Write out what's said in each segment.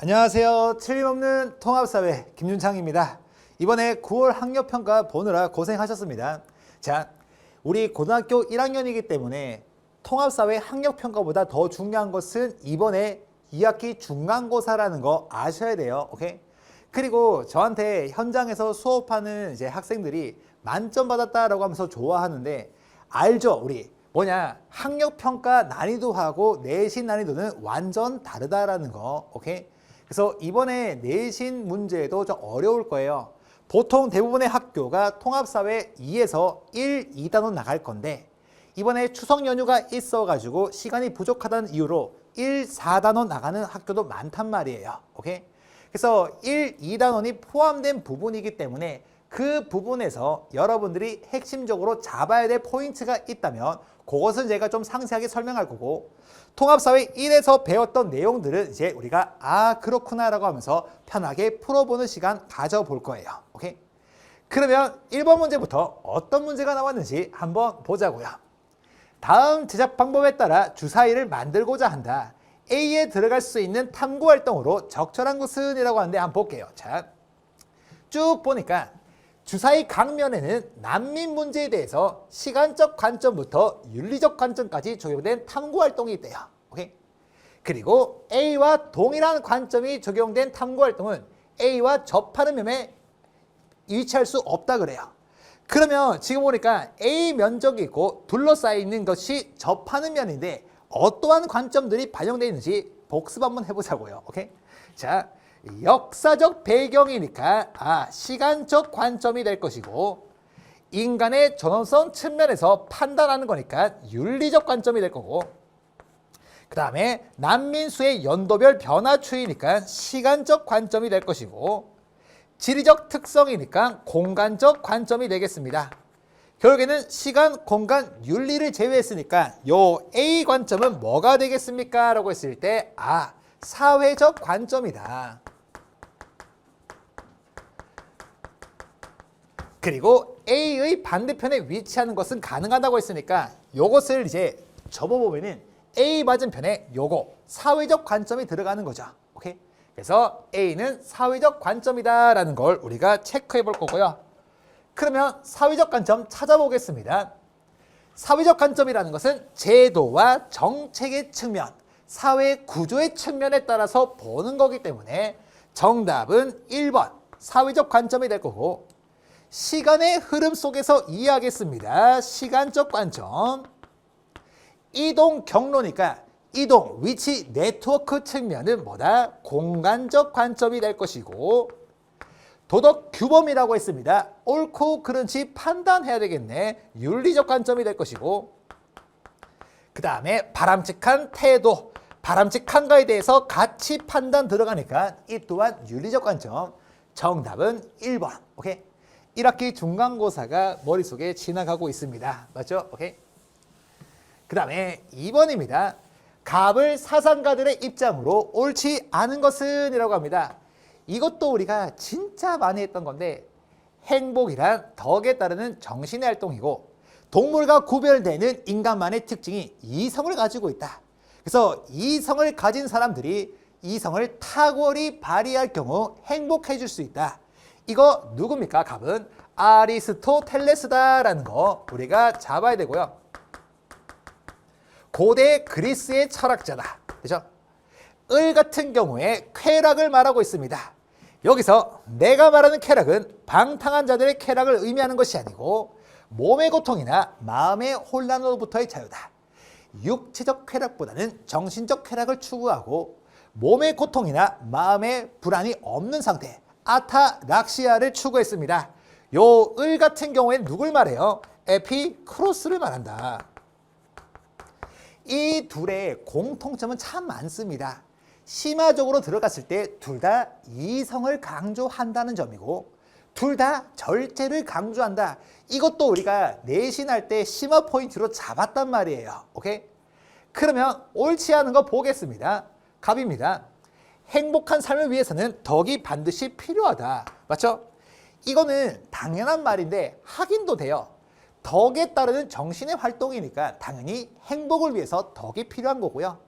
안녕하세요. 틀림없는 통합사회 김윤창입니다. 이번에 9월 학력평가 보느라 고생하셨습니다. 자, 우리 고등학교 1학년이기 때문에 통합사회 학력평가보다 더 중요한 것은 이번에 2학기 중간고사라는 거 아셔야 돼요. 오케이? 그리고 저한테 현장에서 수업하는 이제 학생들이 만점 받았다라고 하면서 좋아하는데 알죠? 우리 뭐냐? 학력평가 난이도하고 내신 난이도는 완전 다르다라는 거. 오케이? 그래서 이번에 내신 문제도 좀 어려울 거예요. 보통 대부분의 학교가 통합사회 2에서 1, 2단원 나갈 건데 이번에 추석 연휴가 있어가지고 시간이 부족하다는 이유로 1, 4단원 나가는 학교도 많단 말이에요. 오케이? 그래서 1, 2단원이 포함된 부분이기 때문에 그 부분에서 여러분들이 핵심적으로 잡아야 될 포인트가 있다면 그것은 제가 좀 상세하게 설명할 거고 통합사회 1에서 배웠던 내용들은 이제 우리가 그렇구나 라고 하면서 편하게 풀어보는 시간 가져볼 거예요. 오케이? 그러면 1번 문제부터 어떤 문제가 나왔는지 한번 보자고요. 다음 제작 방법에 따라 주사위를 만들고자 한다. A에 들어갈 수 있는 탐구활동으로 적절한 것은 이라고 하는데 한번 볼게요. 자, 쭉 보니까 주사위 강면에는 난민 문제에 대해서 시간적 관점부터 윤리적 관점까지 적용된 탐구활동이 있대요. 오케이? 그리고 A와 동일한 관점이 적용된 탐구활동은 A와 접하는 면에 위치할 수 없다 그래요. 그러면 지금 보니까 A 면적이 있고 둘러싸여 있는 것이 접하는 면인데 어떠한 관점들이 반영되어 있는지 복습 한번 해보자고요. 오케이? 자, 역사적 배경이니까 시간적 관점이 될 것이고 인간의 전원성 측면에서 판단하는 거니까 윤리적 관점이 될 거고 그 다음에 난민수의 연도별 변화 추이니까 시간적 관점이 될 것이고 지리적 특성이니까 공간적 관점이 되겠습니다. 결국에는 시간, 공간, 윤리를 제외했으니까 요 A 관점은 뭐가 되겠습니까? 라고 했을 때 사회적 관점이다. 그리고 A의 반대편에 위치하는 것은 가능하다고 했으니까 요것을 이제 접어보면은 A 맞은편에 요거 사회적 관점이 들어가는 거죠. 오케이? 그래서 A는 사회적 관점이다라는 걸 우리가 체크해 볼 거고요. 그러면 사회적 관점 찾아보겠습니다. 사회적 관점이라는 것은 제도와 정책의 측면, 사회 구조의 측면에 따라서 보는 거기 때문에 정답은 1번 사회적 관점이 될 거고 시간의 흐름 속에서 이해하겠습니다. 시간적 관점. 이동 경로니까 이동, 위치, 네트워크 측면은 뭐다? 공간적 관점이 될 것이고 도덕 규범이라고 했습니다. 옳고 그른지 판단해야 되겠네. 윤리적 관점이 될 것이고 그 다음에 바람직한 태도, 바람직한가에 대해서 가치 판단 들어가니까 이 또한 윤리적 관점. 정답은 1번. 오케이? 1학기 중간고사가 머릿속에 지나가고 있습니다. 맞죠? 오케이? 그 다음에 2번입니다. 갑을 사상가들의 입장으로 옳지 않은 것은 이라고 합니다. 이것도 우리가 진짜 많이 했던 건데 행복이란 덕에 따르는 정신의 활동이고 동물과 구별되는 인간만의 특징이 이성을 가지고 있다. 그래서 이성을 가진 사람들이 이성을 탁월히 발휘할 경우 행복해질 수 있다. 이거 누굽니까? 갑은 아리스토텔레스다라는 거 우리가 잡아야 되고요. 고대 그리스의 철학자다. 그죠? 을 같은 경우에 쾌락을 말하고 있습니다. 여기서 내가 말하는 쾌락은 방탕한 자들의 쾌락을 의미하는 것이 아니고 몸의 고통이나 마음의 혼란으로부터의 자유다. 육체적 쾌락보다는 정신적 쾌락을 추구하고 몸의 고통이나 마음의 불안이 없는 상태 아타락시아를 추구했습니다. 요 을 같은 경우에는 누굴 말해요? 에피크로스를 말한다. 이 둘의 공통점은 참 많습니다. 심화적으로 들어갔을 때 둘 다 이성을 강조한다는 점이고 둘 다 절제를 강조한다. 이것도 우리가 내신할 때 심화 포인트로 잡았단 말이에요. 오케이? 그러면 옳지 않은 거 보겠습니다. 갑입니다. 행복한 삶을 위해서는 덕이 반드시 필요하다. 맞죠? 이거는 당연한 말인데 확인도 돼요. 덕에 따르는 정신의 활동이니까 당연히 행복을 위해서 덕이 필요한 거고요.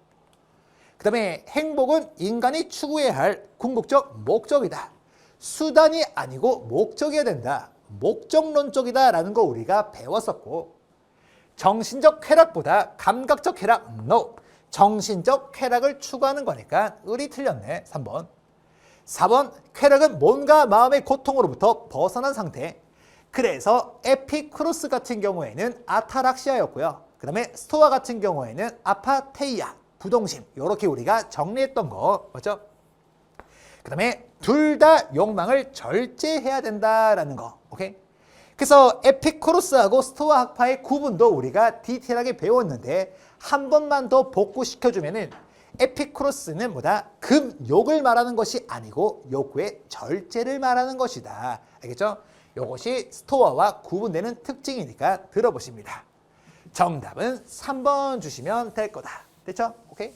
그 다음에 행복은 인간이 추구해야 할 궁극적 목적이다. 수단이 아니고 목적이어야 된다. 목적론적이다 라는 거 우리가 배웠었고, 정신적 쾌락보다 감각적 쾌락, no. 정신적 쾌락을 추구하는 거니까 을이 틀렸네. 3번. 4번, 쾌락은 몸과 마음의 고통으로부터 벗어난 상태. 그래서 에피쿠로스 같은 경우에는 아타락시아였고요. 그 다음에 스토아 같은 경우에는 아파테이아, 부동심. 이렇게 우리가 정리했던 거 맞죠? 그 다음에 둘 다 욕망을 절제해야 된다라는 거. 오케이? 그래서 에피쿠로스하고 스토아 학파의 구분도 우리가 디테일하게 배웠는데 한 번만 더 복구시켜주면은 에피쿠로스는 뭐다? 금욕을 말하는 것이 아니고 욕구의 절제를 말하는 것이다. 알겠죠? 이것이 스토아와 구분되는 특징이니까 들어보십니다. 정답은 3번 주시면 될 거다. 됐죠? 오케이?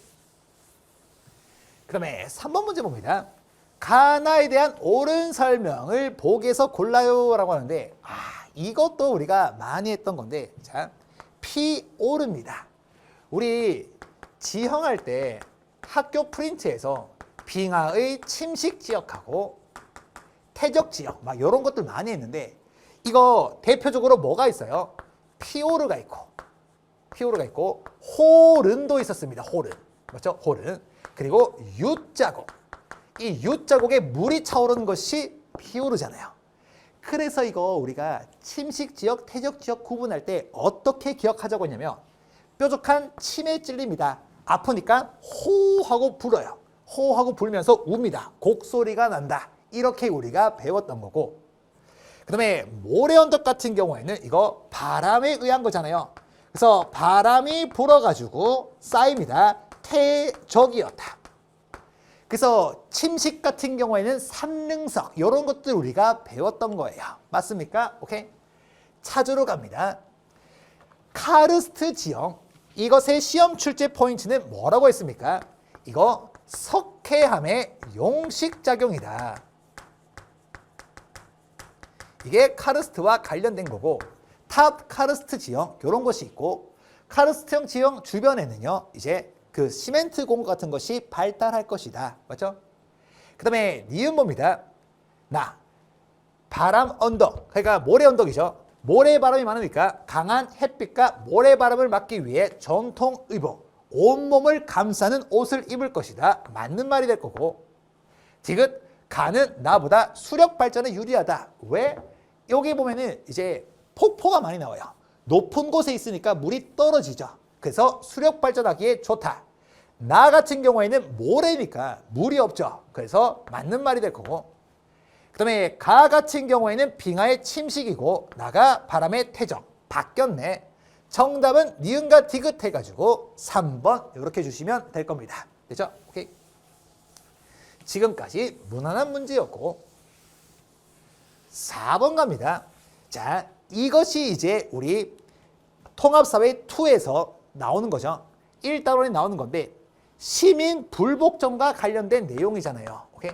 그 다음에 3번 문제 봅니다. 가나에 대한 옳은 설명을 보기에서 골라요 라고 하는데 이것도 우리가 많이 했던 건데 자, 피오르입니다. 우리 지형할 때 학교 프린트에서 빙하의 침식 지역하고 퇴적 지역 막 이런 것들 많이 했는데 이거 대표적으로 뭐가 있어요? 피오르가 있고 호른도 있었습니다. 호른. 맞죠? 호른. 그리고 U자국. 이 U자국에 물이 차오르는 것이 피오르잖아요. 그래서 이거 우리가 침식 지역, 퇴적 지역 구분할 때 어떻게 기억하자고 했냐면 뾰족한 침에 찔립니다. 아프니까 호하고 불어요. 호하고 불면서 웁니다. 곡소리가 난다. 이렇게 우리가 배웠던 거고, 그 다음에 모래 언덕 같은 경우에는 이거 바람에 의한 거잖아요. 그래서 바람이 불어가지고 쌓입니다. 퇴적이었다. 그래서 침식 같은 경우에는 산능석 이런 것들 우리가 배웠던 거예요. 맞습니까? 오케이. 찾으러 갑니다. 카르스트 지형. 이것의 시험 출제 포인트는 뭐라고 했습니까? 이거 석회암의 용식작용이다. 이게 카르스트와 관련된 거고, 탑 카르스트 지형 이런 것이 있고, 카르스트형 지형 주변에는요 이제 그 시멘트 공구 같은 것이 발달할 것이다. 맞죠? 그 다음에 니은모입니다. 바람 언덕, 그러니까 모래 언덕이죠. 모래바람이 많으니까 강한 햇빛과 모래바람을 막기 위해 전통 의복, 온몸을 감싸는 옷을 입을 것이다. 맞는 말이 될 거고, 디귿, 가는 나보다 수력 발전에 유리하다. 왜? 여기 보면은 이제 폭포가 많이 나와요. 높은 곳에 있으니까 물이 떨어지죠. 그래서 수력 발전하기에 좋다. 나 같은 경우에는 모래니까 물이 없죠. 그래서 맞는 말이 될 거고, 그 다음에 가 같은 경우에는 빙하의 침식이고 나가 바람의 퇴적. 바뀌었네. 정답은 니은과 디귿 해가지고 3번 이렇게 주시면 될 겁니다. 됐죠? 오케이. 지금까지 무난한 문제였고 4번 갑니다. 자, 이것이 이제 우리 통합사회 2에서 나오는 거죠. 1단원에 나오는 건데 시민 불복종과 관련된 내용이잖아요. 오케이?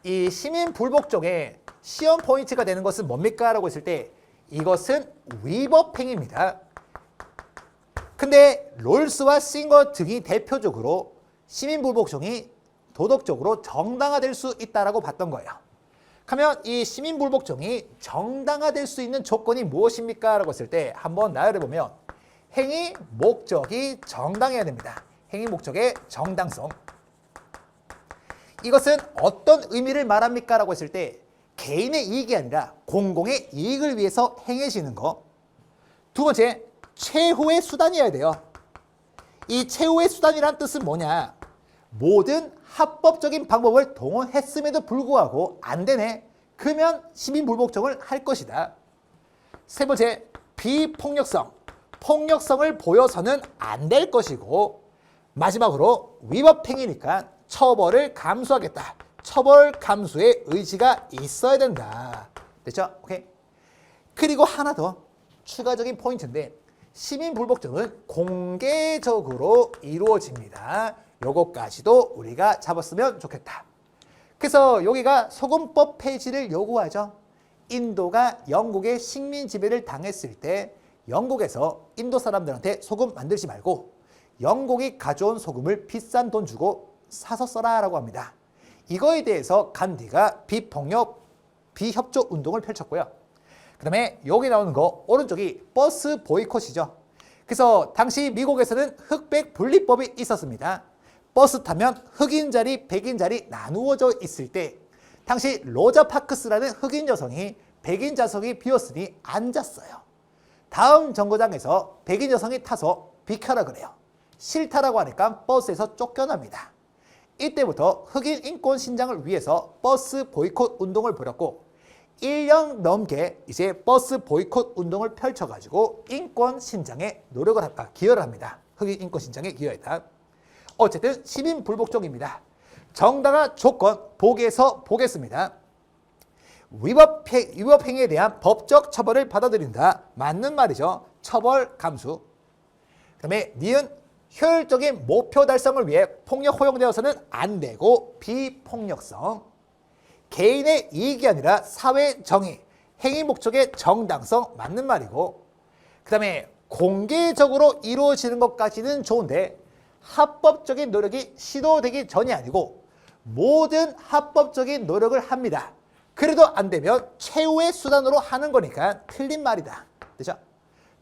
이 시민 불복종의 시험 포인트가 되는 것은 뭡니까? 라고 했을 때 이것은 위법행위입니다. 근데 롤스와 싱거 등이 대표적으로 시민 불복종이 도덕적으로 정당화될 수 있다라고 봤던 거예요. 그러면 이 시민 불복종이 정당화될 수 있는 조건이 무엇입니까? 라고 했을 때 한번 나열해 보면 행위 목적이 정당해야 됩니다. 행위 목적의 정당성. 이것은 어떤 의미를 말합니까? 라고 했을 때 개인의 이익이 아니라 공공의 이익을 위해서 행해지는 거. 두 번째, 최후의 수단이어야 돼요. 이 최후의 수단이란 뜻은 뭐냐? 모든 합법적인 방법을 동원했음에도 불구하고 안 되네. 그러면 시민불복종을 할 것이다. 세 번째, 비폭력성. 폭력성을 보여서는 안 될 것이고, 마지막으로 위법행위니까 처벌을 감수하겠다. 처벌 감수의 의지가 있어야 된다. 됐죠? 오케이. 그리고 하나 더 추가적인 포인트인데 시민불복종은 공개적으로 이루어집니다. 요거까지도 우리가 잡았으면 좋겠다. 그래서 여기가 소금법 폐지를 요구하죠. 인도가 영국의 식민 지배를 당했을 때 영국에서 인도 사람들한테 소금 만들지 말고 영국이 가져온 소금을 비싼 돈 주고 사서 써라 라고 합니다. 이거에 대해서 간디가 비협조 운동을 펼쳤고요. 그 다음에 여기 나오는 거 오른쪽이 버스 보이콧이죠. 그래서 당시 미국에서는 흑백 분리법이 있었습니다. 버스 타면 흑인 자리, 백인 자리 나누어져 있을 때 당시 로자 파크스라는 흑인 여성이 백인 좌석이 비었으니 앉았어요. 다음 정거장에서 백인 여성이 타서 비켜라 그래요. 싫다라고 하니까 버스에서 쫓겨납니다. 이때부터 흑인 인권 신장을 위해서 버스 보이콧 운동을 벌였고 1년 넘게 이제 버스 보이콧 운동을 펼쳐가지고 인권 신장에 기여를 합니다. 흑인 인권 신장에 기여했다. 어쨌든 시민 불복종입니다. 정당화 조건 보기에서 보겠습니다. 위법 행위에 대한 법적 처벌을 받아들인다. 맞는 말이죠. 처벌 감수. 그 다음에 니은 효율적인 목표 달성을 위해 폭력 허용되어서는 안 되고 비폭력성. 개인의 이익이 아니라 사회 정의, 행위 목적의 정당성 맞는 말이고 그 다음에 공개적으로 이루어지는 것까지는 좋은데 합법적인 노력이 시도되기 전이 아니고 모든 합법적인 노력을 합니다. 그래도 안 되면 최후의 수단으로 하는 거니까 틀린 말이다. 되죠?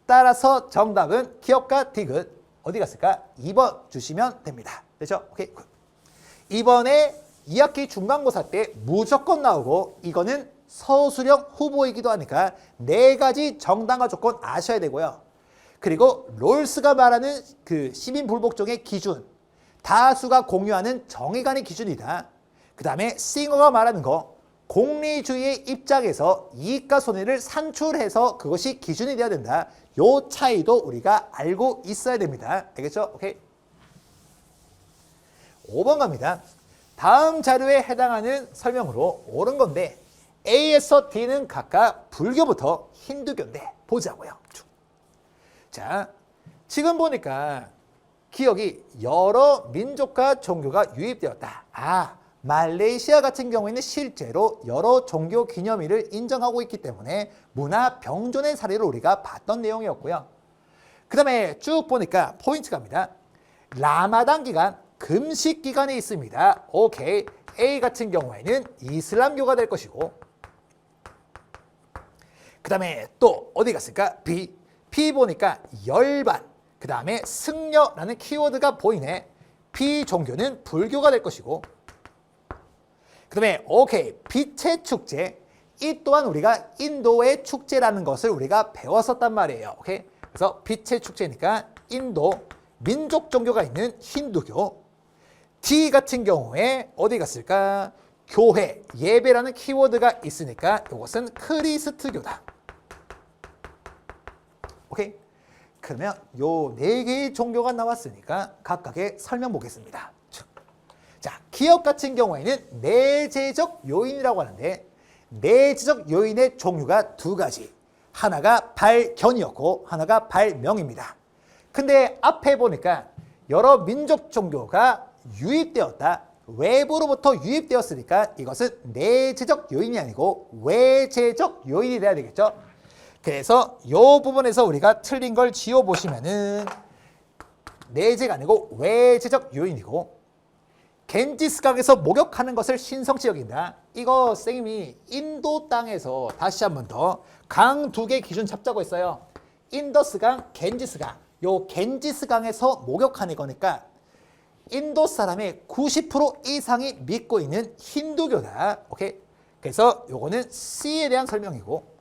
따라서 정답은 기업가 디귿 어디 갔을까? 2번 주시면 됩니다. 되죠? 오케이. 이번에 2학기 중간고사 때 무조건 나오고 이거는 서술형 후보이기도 하니까 4가지 정당화 조건 아셔야 되고요. 그리고 롤스가 말하는 그 시민 불복종의 기준, 다수가 공유하는 정의간의 기준이다. 그 다음에 싱어가 말하는 거, 공리주의의 입장에서 이익과 손해를 산출해서 그것이 기준이 되어야 된다. 요 차이도 우리가 알고 있어야 됩니다. 알겠죠? 오케이. 5번 갑니다. 다음 자료에 해당하는 설명으로 옳은 건데 A에서 D는 각각 불교부터 힌두교인데 보자고요. 자, 지금 보니까 기억이 여러 민족과 종교가 유입되었다. 말레이시아 같은 경우에는 실제로 여러 종교 기념일을 인정하고 있기 때문에 문화 병존의 사례를 우리가 봤던 내용이었고요. 그 다음에 쭉 보니까 포인트 갑니다. 라마단 기간, 금식 기간이 있습니다. 오케이. A 같은 경우에는 이슬람교가 될 것이고 그 다음에 또 어디 갔을까? B 보니까 열반, 그 다음에 승려라는 키워드가 보이네. B 종교는 불교가 될 것이고 그 다음에 오케이. 빛의 축제. 이 또한 우리가 인도의 축제라는 것을 우리가 배웠었단 말이에요. 오케이. 그래서 빛의 축제니까 인도 민족 종교가 있는 힌두교. D 같은 경우에 어디 갔을까? 교회, 예배라는 키워드가 있으니까 이것은 크리스트교다. 오케이. 그러면 요 4개의 종교가 나왔으니까 각각의 설명 보겠습니다. 자, 기업 같은 경우에는 내재적 요인이라고 하는데 내재적 요인의 종류가 2가지. 하나가 발견이었고 하나가 발명입니다. 근데 앞에 보니까 여러 민족 종교가 유입되었다. 외부로부터 유입되었으니까 이것은 내재적 요인이 아니고 외재적 요인이 돼야 되겠죠. 그래서 이 부분에서 우리가 틀린 걸 지워보시면은 내재가 아니고 외재적 요인이고 겐지스강에서 목욕하는 것을 신성시 여긴다. 이거 쌤이 인도 땅에서 다시 한 번 더 강 2개 기준 잡자고 했어요. 인더스강, 겐지스강. 요 겐지스강에서 목욕하는 거니까 인도 사람의 90% 이상이 믿고 있는 힌두교다. 오케이. 그래서 요거는 C에 대한 설명이고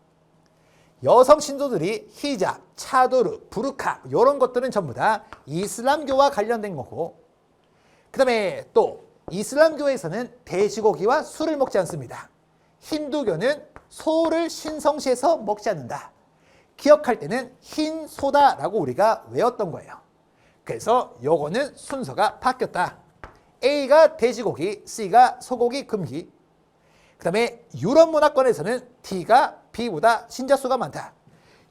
여성 신도들이 히잡, 차도르, 부르카 이런 것들은 전부 다 이슬람교와 관련된 거고 그 다음에 또 이슬람교에서는 돼지고기와 술을 먹지 않습니다. 힌두교는 소를 신성시해서 먹지 않는다. 기억할 때는 흰소다라고 우리가 외웠던 거예요. 그래서 요거는 순서가 바뀌었다. A가 돼지고기, C가 소고기 금기. 그 다음에 유럽 문화권에서는 D가 B보다 신자수가 많다.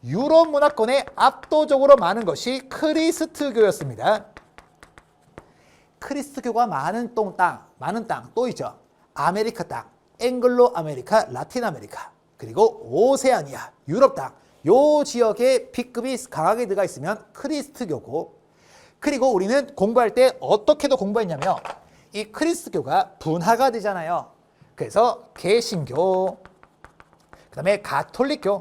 유럽 문화권에 압도적으로 많은 것이 크리스트교였습니다. 크리스트교가 많은 땅 또 있죠. 아메리카 땅, 앵글로 아메리카, 라틴 아메리카, 그리고 오세아니아, 유럽 땅. 요 지역에 B급이 강하게 들어가 있으면 크리스트교고 그리고 우리는 공부할 때 어떻게도 공부했냐면 이 그리스도교가 분화가 되잖아요. 그래서 개신교, 그 다음에 가톨릭교,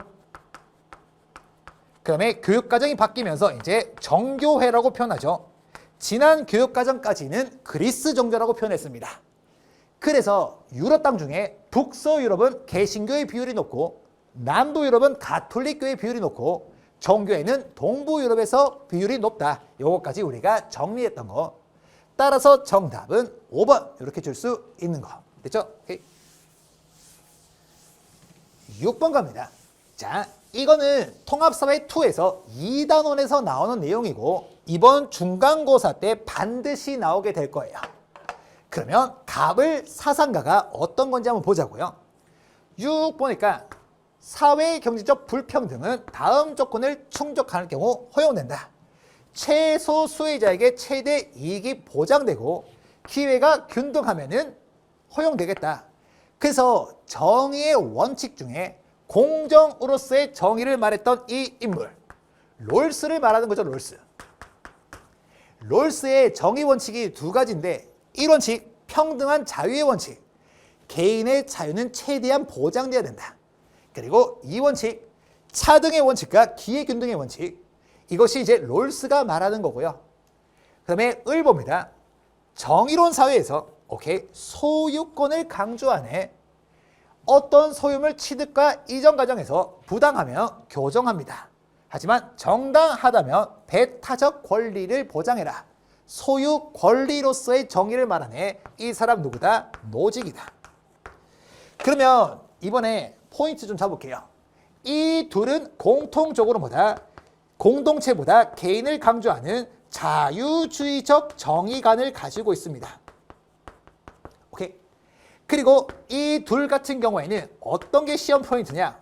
그 다음에 교육과정이 바뀌면서 이제 정교회라고 표현하죠. 지난 교육과정까지는 그리스 정교라고 표현했습니다. 그래서 유럽 땅 중에 북서유럽은 개신교의 비율이 높고 남부유럽은 가톨릭교의 비율이 높고 정교회는 동부유럽에서 비율이 높다. 요거까지 우리가 정리했던 거. 따라서 정답은 5번 이렇게 줄 수 있는 거. 됐죠? 오케이. 6번 갑니다. 자, 이거는 통합사회2에서 2단원에서 나오는 내용이고 이번 중간고사 때 반드시 나오게 될 거예요. 그러면 갑을 사상가가 어떤 건지 한번 보자고요. 쭉 보니까 사회 경제적 불평등은 다음 조건을 충족하는 경우 허용된다. 최소 수혜자에게 최대 이익이 보장되고 기회가 균등하면은 허용되겠다. 그래서 정의의 원칙 중에 공정으로서의 정의를 말했던 이 인물 롤스를 말하는 거죠. 롤스의 정의 원칙이 두 가지인데 1원칙 평등한 자유의 원칙, 개인의 자유는 최대한 보장돼야 된다. 그리고 2원칙 차등의 원칙과 기회균등의 원칙, 이것이 이제 롤스가 말하는 거고요. 그 다음에 을 봅니다. 정의로운 사회에서 소유권을 강조하네. 어떤 소유물 취득과 이전 과정에서 부당하면 교정합니다. 하지만 정당하다면 배타적 권리를 보장해라. 소유 권리로서의 정의를 말하네. 이 사람 누구다? 노직이다. 그러면 이번에 포인트 좀 잡을게요. 이 둘은 공통적으로 공동체보다 개인을 강조하는 자유주의적 정의관을 가지고 있습니다. 오케이. 그리고 이 둘 같은 경우에는 어떤 게 시험 포인트냐?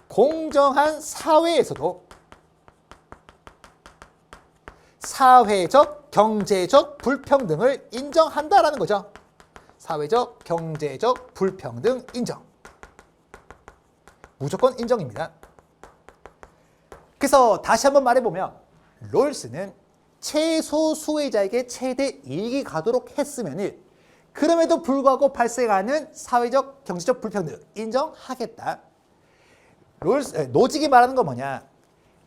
공정한 사회에서도 사회적, 경제적 불평등을 인정한다라는 거죠. 사회적, 경제적 불평등 인정. 무조건 인정입니다. 그래서 다시 한번 말해보면 롤스는 최소 수혜자에게 최대 이익이 가도록 했으면 그럼에도 불구하고 발생하는 사회적, 경제적 불평등 인정하겠다. 노직이 말하는 건 뭐냐?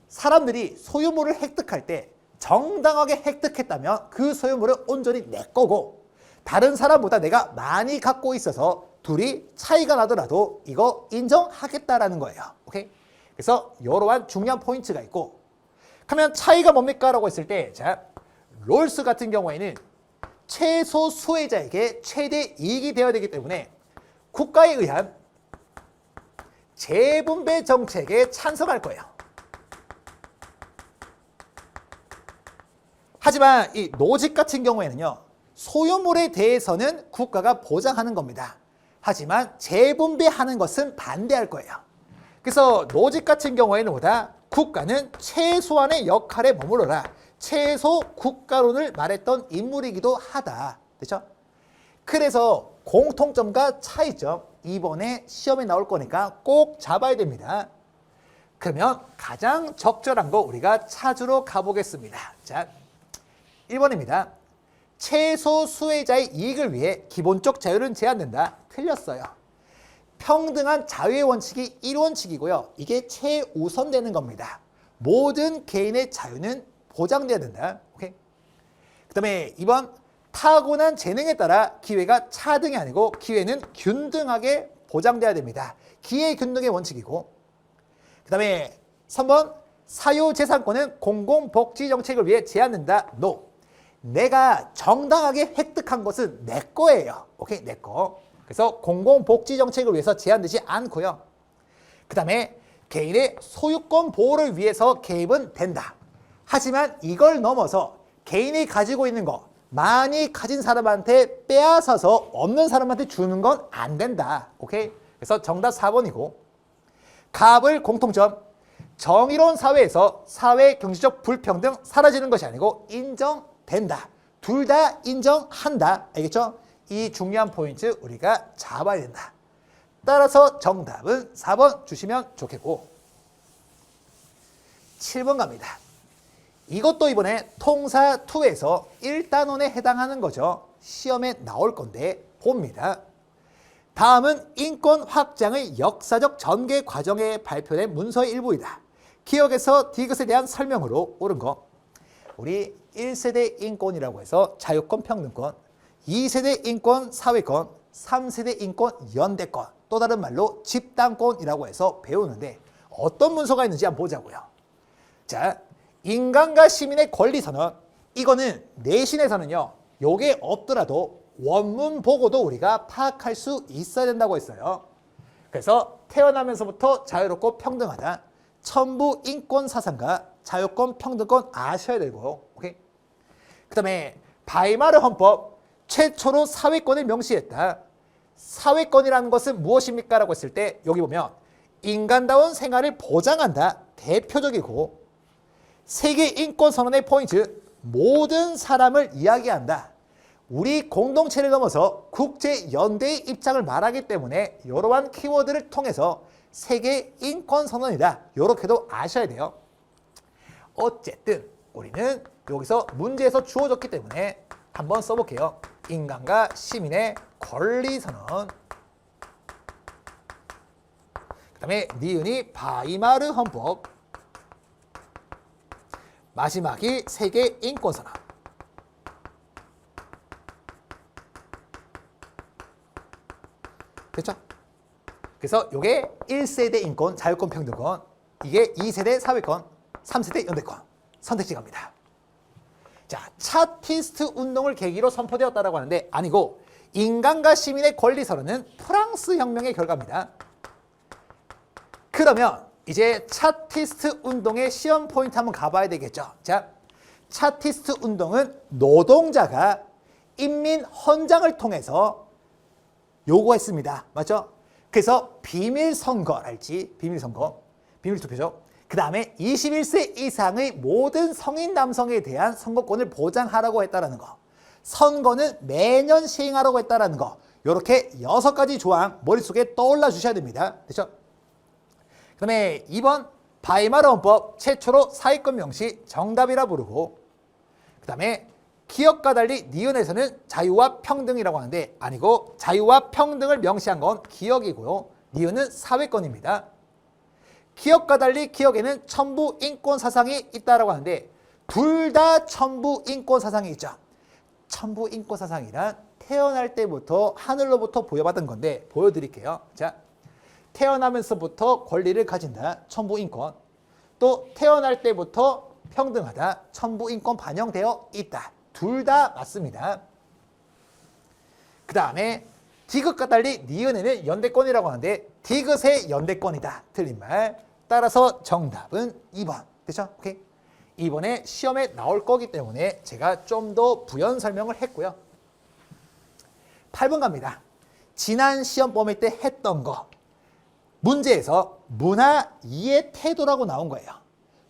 사람들이 소유물을 획득할 때 정당하게 획득했다면 그 소유물은 온전히 내 거고 다른 사람보다 내가 많이 갖고 있어서 둘이 차이가 나더라도 이거 인정하겠다라는 거예요. 오케이? 그래서 이러한 중요한 포인트가 있고 그러면 차이가 뭡니까? 라고 했을 때 자, 롤스 같은 경우에는 최소 수혜자에게 최대 이익이 되어야 되기 때문에 국가에 의한 재분배 정책에 찬성할 거예요. 하지만 이 노직 같은 경우에는요. 소유물에 대해서는 국가가 보장하는 겁니다. 하지만 재분배하는 것은 반대할 거예요. 그래서 노직 같은 경우에는 국가는 최소한의 역할에 머무르라. 최소 국가론을 말했던 인물이기도 하다. 그렇죠? 그래서 공통점과 차이점 이번에 시험에 나올 거니까 꼭 잡아야 됩니다. 그러면 가장 적절한 거 우리가 찾으러 가보겠습니다. 자, 1번입니다. 최소 수혜자의 이익을 위해 기본적 자유는 제한된다. 틀렸어요. 평등한 자유의 원칙이 1원칙이고요. 이게 최우선되는 겁니다. 모든 개인의 자유는 보장돼야 된다. 오케이? 그 다음에 2번 타고난 재능에 따라 기회가 차등이 아니고 기회는 균등하게 보장돼야 됩니다. 기회균등의 원칙이고 그 다음에 3번 사유재산권은 공공복지정책을 위해 제한된다. NO. 내가 정당하게 획득한 것은 내 거예요. 오케이? 내 거. 그래서 공공복지정책을 위해서 제한되지 않고요. 그 다음에 개인의 소유권 보호를 위해서 개입은 된다. 하지만 이걸 넘어서 개인이 가지고 있는 거 많이 가진 사람한테 빼앗아서 없는 사람한테 주는 건 안 된다. 오케이? 그래서 정답 4번이고 갑을 공통점 정의로운 사회에서 사회 경제적 불평등 사라지는 것이 아니고 인정된다. 둘 다 인정한다. 알겠죠? 이 중요한 포인트 우리가 잡아야 된다. 따라서 정답은 4번 주시면 좋겠고 7번 갑니다. 이것도 이번에 통사 2에서 1단원에 해당하는 거죠. 시험에 나올 건데 봅니다. 다음은 인권 확장의 역사적 전개 과정에 발표된 문서의 일부이다. 기억에서 디귿에 대한 설명으로 옳은 거. 우리 1세대 인권이라고 해서 자유권, 평등권, 2세대 인권, 사회권, 3세대 인권, 연대권, 또 다른 말로 집단권이라고 해서 배우는데 어떤 문서가 있는지 한번 보자고요. 자, 인간과 시민의 권리선언. 이거는 내신에서는요. 요게 없더라도 원문 보고도 우리가 파악할 수 있어야 된다고 했어요. 그래서 태어나면서부터 자유롭고 평등하다. 천부 인권 사상과 자유권, 평등권 아셔야 되고, 오케이? 그 다음에 바이마르 헌법 최초로 사회권을 명시했다. 사회권이라는 것은 무엇입니까? 라고 했을 때 여기 보면 인간다운 생활을 보장한다. 대표적이고 세계 인권 선언의 포인트 모든 사람을 이야기한다. 우리 공동체를 넘어서 국제 연대의 입장을 말하기 때문에 이러한 키워드를 통해서 세계 인권 선언이다. 이렇게도 아셔야 돼요. 어쨌든 우리는 여기서 문제에서 주어졌기 때문에 한번 써볼게요. 인간과 시민의 권리 선언. 그 다음에 니은이 바이마르 헌법. 마지막이 세계 인권 선언. 됐죠? 그래서 이게 1세대 인권, 자유권, 평등권, 이게 2세대 사회권, 3세대 연대권 선택지 갑니다. 자, 차티스트 운동을 계기로 선포되었다라고 하는데 아니고 인간과 시민의 권리 선언은 프랑스 혁명의 결과입니다. 그러면 이제 차티스트 운동의 시험 포인트 한번 가봐야 되겠죠. 자, 차티스트 운동은 노동자가 인민 헌장을 통해서 요구했습니다. 맞죠? 그래서 비밀선거랄지 비밀선거, 비밀투표죠. 그 다음에 21세 이상의 모든 성인 남성에 대한 선거권을 보장하라고 했다라는 거. 선거는 매년 시행하라고 했다라는 거. 이렇게 6가지 조항 머릿속에 떠올라 주셔야 됩니다. 됐죠? 그 다음에 2번 바이마르 헌법 최초로 사회권 명시 정답이라 부르고 그 다음에 기억과 달리 니은에서는 자유와 평등이라고 하는데 아니고 자유와 평등을 명시한 건 기억이고요. 니은은 사회권입니다. 기억과 달리 기억에는 천부 인권 사상이 있다라고 하는데 둘 다 천부 인권 사상이 있죠. 천부 인권 사상이란 태어날 때부터 하늘로부터 부여받은 건데 보여드릴게요. 자, 태어나면서부터 권리를 가진다. 천부 인권. 또 태어날 때부터 평등하다. 천부 인권 반영되어 있다. 둘 다 맞습니다. 그 다음에 디귿과 달리 니은에는 연대권이라고 하는데 디귿의 연대권이다. 틀린 말. 따라서 정답은 2번. 됐죠? 오케이. 이번에 시험에 나올 거기 때문에 제가 좀 더 부연 설명을 했고요. 8번 갑니다. 지난 시험 범위 때 했던 거. 문제에서 문화 이해 태도라고 나온 거예요.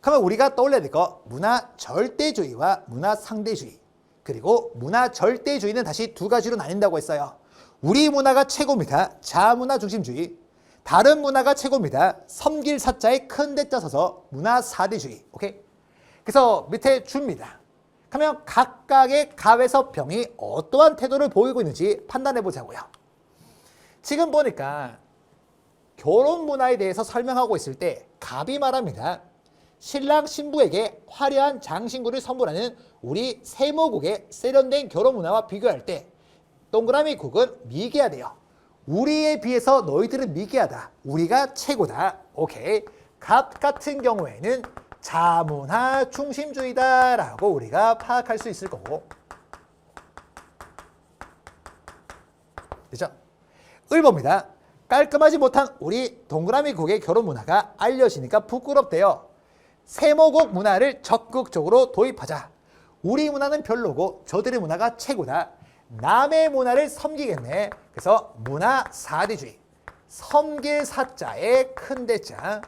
그러면 우리가 떠올려야 될 거 문화 절대주의와 문화 상대주의. 그리고 문화 절대주의는 다시 2가지로 나뉜다고 했어요. 우리 문화가 최고입니다. 자문화 중심주의. 다른 문화가 최고입니다. 섬길 사자에 큰 대자 서서 문화 사대주의. 오케이? 그래서 밑에 줍니다. 그러면 각각의 갑에서 병이 어떠한 태도를 보이고 있는지 판단해 보자고요. 지금 보니까 결혼 문화에 대해서 설명하고 있을 때 갑이 말합니다. 신랑 신부에게 화려한 장신구를 선물하는 우리 세모국의 세련된 결혼 문화와 비교할 때 동그라미 국은 미개하대요. 우리에 비해서 너희들은 미개하다. 우리가 최고다. 오케이. 갑 같은 경우에는 자문화 중심주의다라고 우리가 파악할 수 있을 거고. 그죠? 을봅니다. 깔끔하지 못한 우리 동그라미 국의 결혼 문화가 알려지니까 부끄럽대요. 세모국 문화를 적극적으로 도입하자. 우리 문화는 별로고 저들의 문화가 최고다. 남의 문화를 섬기겠네. 그래서 문화 사대주의. 섬길 사자에 큰 대자.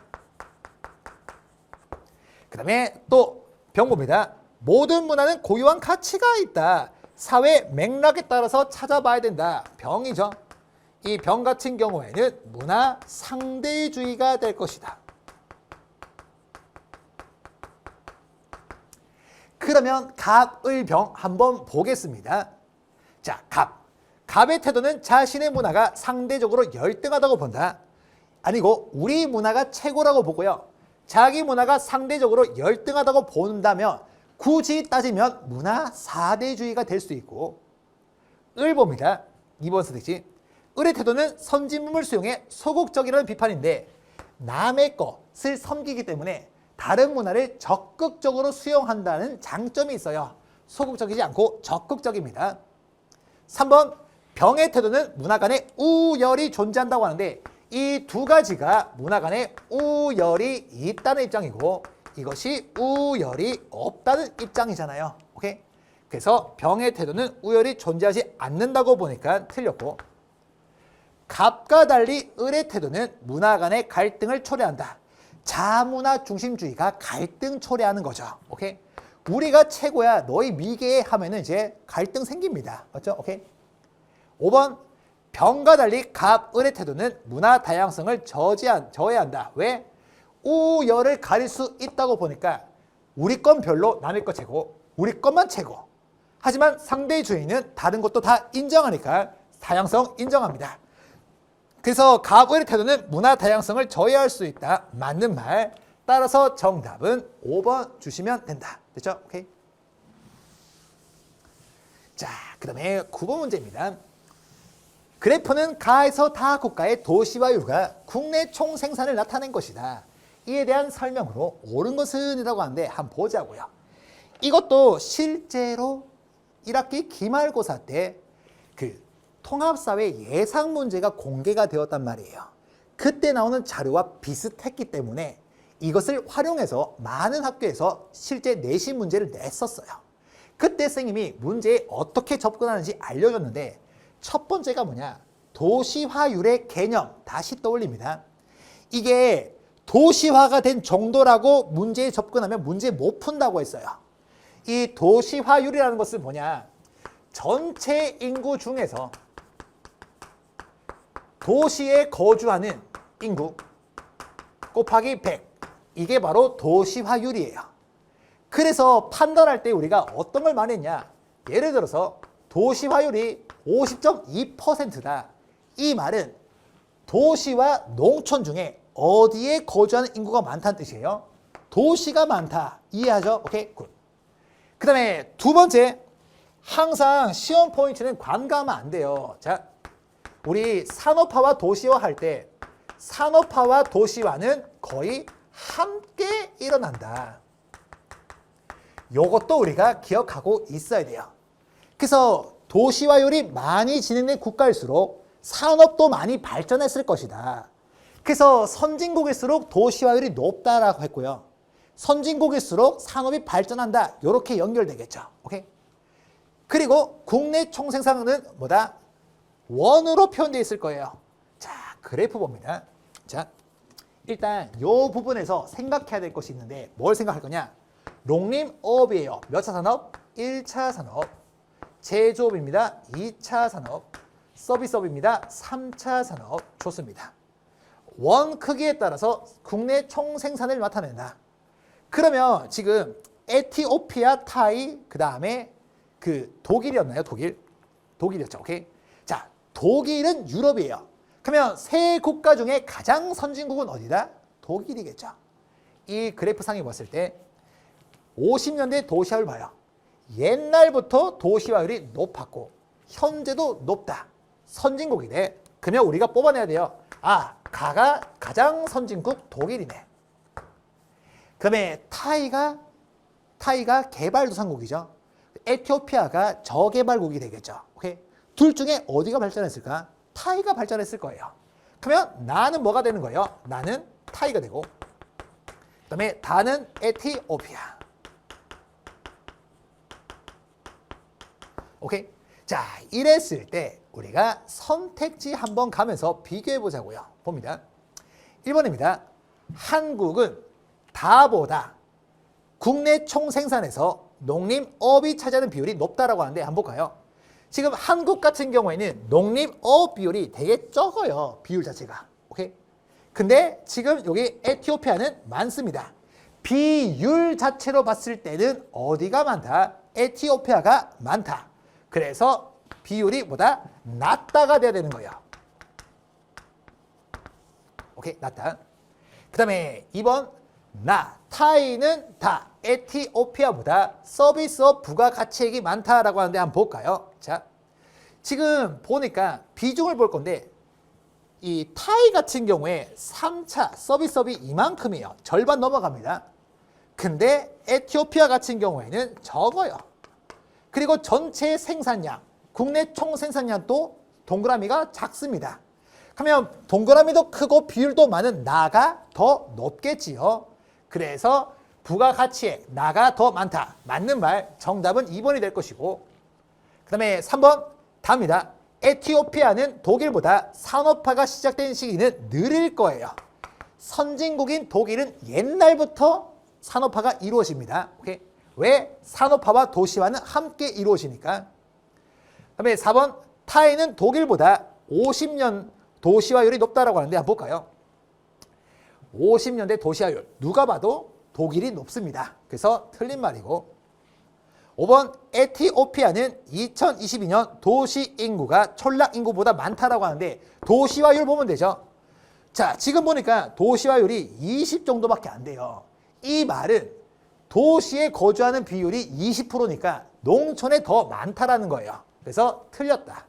그 다음에 또 병봅니다. 모든 문화는 고유한 가치가 있다. 사회 맥락에 따라서 찾아봐야 된다. 병이죠. 이 병 같은 경우에는 문화 상대주의가 될 것이다. 그러면 갑, 을, 병 한번 보겠습니다. 자, 갑. 갑의 태도는 자신의 문화가 상대적으로 열등하다고 본다. 아니고 우리 문화가 최고라고 보고요. 자기 문화가 상대적으로 열등하다고 본다면 굳이 따지면 문화 사대주의가 될 수 있고, 을 봅니다. 2번 선택지. 을의 태도는 선진문물 수용에 소극적이라는 비판인데 남의 것을 섬기기 때문에 다른 문화를 적극적으로 수용한다는 장점이 있어요. 소극적이지 않고 적극적입니다. 3번 병의 태도는 문화 간에 우열이 존재한다고 하는데 이 두 가지가 문화 간에 우열이 있다는 입장이고 이것이 우열이 없다는 입장이잖아요. 오케이? 그래서 병의 태도는 우열이 존재하지 않는다고 보니까 틀렸고, 갑과 달리 을의 태도는 문화 간의 갈등을 초래한다. 자문화 중심주의가 갈등 초래하는 거죠. 오케이? 우리가 최고야, 너희 미개해 하면은 이제 갈등 생깁니다. 맞죠? 오케이? 5번 병과 달리 갑, 을의 태도는 문화 다양성을 저해한다. 왜? 우열을 가릴 수 있다고 보니까 우리 건 별로 남의 거 최고, 우리 것만 최고. 하지만 상대주의는 다른 것도 다 인정하니까 다양성 인정합니다. 그래서 갑, 을의 태도는 문화 다양성을 저해할 수 있다. 맞는 말. 따라서 정답은 5번 주시면 된다. 됐죠? 오케이. 자, 그 다음에 9번 문제입니다. 그래프는 가에서 다 국가의 도시화율과 국내 총생산을 나타낸 것이다. 이에 대한 설명으로 옳은 것은 이라고 하는데 한번 보자고요. 이것도 실제로 1학기 기말고사 때 그 통합사회 예상 문제가 공개가 되었단 말이에요. 그때 나오는 자료와 비슷했기 때문에 이것을 활용해서 많은 학교에서 실제 내신 문제를 냈었어요. 그때 선생님이 문제에 어떻게 접근하는지 알려줬는데 첫 번째가 뭐냐? 도시화율의 개념 다시 떠올립니다. 이게 도시화가 된 정도라고 문제에 접근하면 문제 못 푼다고 했어요. 이 도시화율이라는 것은 뭐냐? 전체 인구 중에서 도시에 거주하는 인구 곱하기 100. 이게 바로 도시화율이에요. 그래서 판단할 때 우리가 어떤 걸 많이 했냐? 예를 들어서 도시화율이 50.2%다. 이 말은 도시와 농촌 중에 어디에 거주하는 인구가 많다는 뜻이에요. 도시가 많다. 이해하죠? 오케이, 굿. 그 다음에 두 번째, 항상 시험 포인트는 관가하면 안 돼요. 자, 우리 산업화와 도시화 할 때 산업화와 도시화는 거의 함께 일어난다. 요것도 우리가 기억하고 있어야 돼요. 그래서 도시화율이 많이 진행된 국가일수록 산업도 많이 발전했을 것이다. 그래서 선진국일수록 도시화율이 높다라고 했고요. 선진국일수록 산업이 발전한다. 이렇게 연결되겠죠. 오케이? 그리고 국내 총생산은 뭐다? 원으로 표현되어 있을 거예요. 자, 그래프 봅니다. 자, 일단 이 부분에서 생각해야 될 것이 있는데 뭘 생각할 거냐? 농림업이에요. 몇 차 산업? 1차 산업. 제조업입니다. 2차 산업. 서비스업입니다. 3차 산업. 좋습니다. 원 크기에 따라서 국내 총생산을 나타낸다. 그러면 지금 에티오피아, 타이, 그 다음에 그 독일이었나요? 독일이었죠. 오케이. 자, 독일은 유럽이에요. 그러면 세 국가 중에 가장 선진국은 어디다? 독일이겠죠. 이 그래프상에 봤을 때 50년대 도시화율 봐요. 옛날부터 도시화율이 높았고 현재도 높다. 선진국이네. 그러면 우리가 뽑아내야 돼요. 아, 가가 가장 선진국 독일이네. 그다음에 타이가 개발도상국이죠. 에티오피아가 저개발국이 되겠죠. 오케이? 둘 중에 어디가 발전했을까? 타이가 발전했을 거예요. 그러면 나는 뭐가 되는 거예요? 나는 타이가 되고 그다음에 다는 에티오피아. 오케이? 자, 이랬을 때 우리가 선택지 한번 가면서 비교해 보자고요. 봅니다. 1번입니다. 한국은 다보다 국내 총생산에서 농림업이 차지하는 비율이 높다라고 하는데 한번 볼까요? 지금 한국 같은 경우에는 농림업 비율이 되게 적어요. 비율 자체가. 오케이? 근데 지금 여기 에티오피아는 많습니다. 비율 자체로 봤을 때는 어디가 많다? 에티오피아가 많다. 그래서 비율이 뭐다? 낮다가 돼야 되는 거예요. 오케이, 낮다. 그 다음에 2번 타이는 다 에티오피아보다 서비스업 부가가치액이 많다라고 하는데 한번 볼까요? 자, 지금 보니까 비중을 볼 건데 이 타이 같은 경우에 3차 서비스업이 이만큼이에요. 절반 넘어갑니다. 근데 에티오피아 같은 경우에는 적어요. 그리고 전체 생산량, 국내 총 생산량도 동그라미가 작습니다. 그러면 동그라미도 크고 비율도 많은 나가 더 높겠지요. 그래서 부가가치액 나가 더 많다. 맞는 말 정답은 2번이 될 것이고, 그 다음에 3번 답니다. 에티오피아는 독일보다 산업화가 시작된 시기는 느릴 거예요. 선진국인 독일은 옛날부터 산업화가 이루어집니다. 오케이? 왜? 산업화와 도시화는 함께 이루어지니까. 그 다음에 4번 타이는 독일보다 50년 도시화율이 높다라고 하는데 한번 볼까요? 50년대 도시화율 누가 봐도 독일이 높습니다. 그래서 틀린 말이고, 5번 에티오피아는 2022년 도시 인구가 촌락 인구보다 많다라고 하는데 도시화율 보면 되죠. 자, 지금 보니까 도시화율이 20 정도밖에 안 돼요. 이 말은 도시에 거주하는 비율이 20%니까 농촌에 더 많다라는 거예요. 그래서 틀렸다.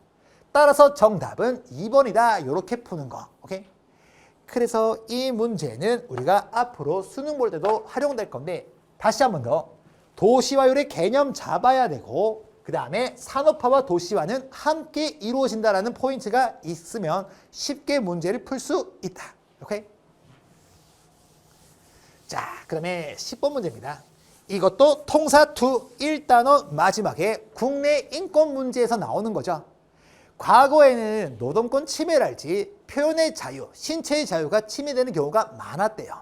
따라서 정답은 2번이다. 이렇게 푸는 거. 오케이? 그래서 이 문제는 우리가 앞으로 수능 볼 때도 활용될 건데, 다시 한 번 더 도시화율의 개념 잡아야 되고, 그 다음에 산업화와 도시화는 함께 이루어진다라는 포인트가 있으면 쉽게 문제를 풀 수 있다. 오케이? 자, 그다음에 10번 문제입니다. 이것도 통사 2 1단원 마지막에 국내 인권 문제에서 나오는 거죠. 과거에는 노동권 침해랄지 표현의 자유, 신체의 자유가 침해되는 경우가 많았대요.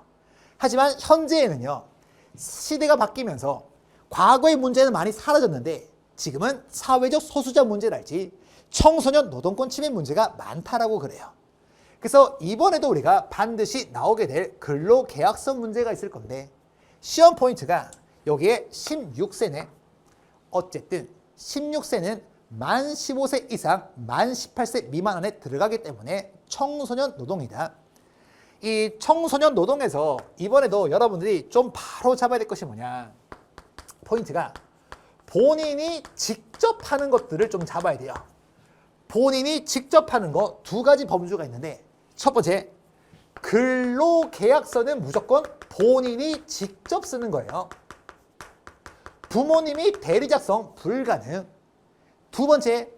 하지만 현재에는요, 시대가 바뀌면서 과거의 문제는 많이 사라졌는데 지금은 사회적 소수자 문제랄지 청소년 노동권 침해 문제가 많다라고 그래요. 그래서 이번에도 우리가 반드시 나오게 될 근로계약서 문제가 있을 건데, 시험 포인트가 여기에 16세네. 어쨌든 16세는 만 15세 이상, 만 18세 미만 안에 들어가기 때문에 청소년 노동이다. 이 청소년 노동에서 이번에도 여러분들이 좀 바로 잡아야 될 것이 뭐냐. 포인트가 본인이 직접 하는 것들을 좀 잡아야 돼요. 본인이 직접 하는 거 두 가지 범주가 있는데, 첫 번째, 근로계약서는 무조건 본인이 직접 쓰는 거예요. 부모님이 대리 작성 불가능. 두 번째,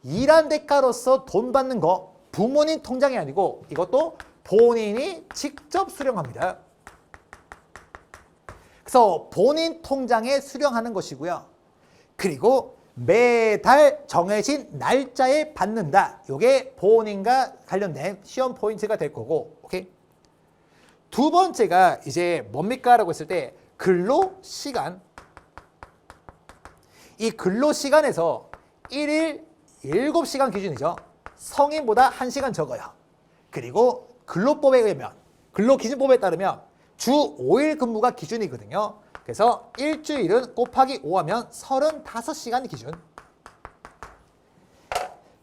일한 대가로서 돈 받는 거 부모님 통장이 아니고 이것도 본인이 직접 수령합니다. 그래서 본인 통장에 수령하는 것이고요. 그리고 매달 정해진 날짜에 받는다. 이게 본인과 관련된 시험 포인트가 될 거고, 오케이? 두 번째가 이제 뭡니까? 라고 했을 때 근로시간. 이 근로시간에서 1일 7시간 기준이죠. 성인보다 1시간 적어요. 그리고 근로법에 의하면, 근로기준법에 따르면 주 5일 근무가 기준이거든요. 그래서 일주일은 곱하기 5하면 35시간 기준.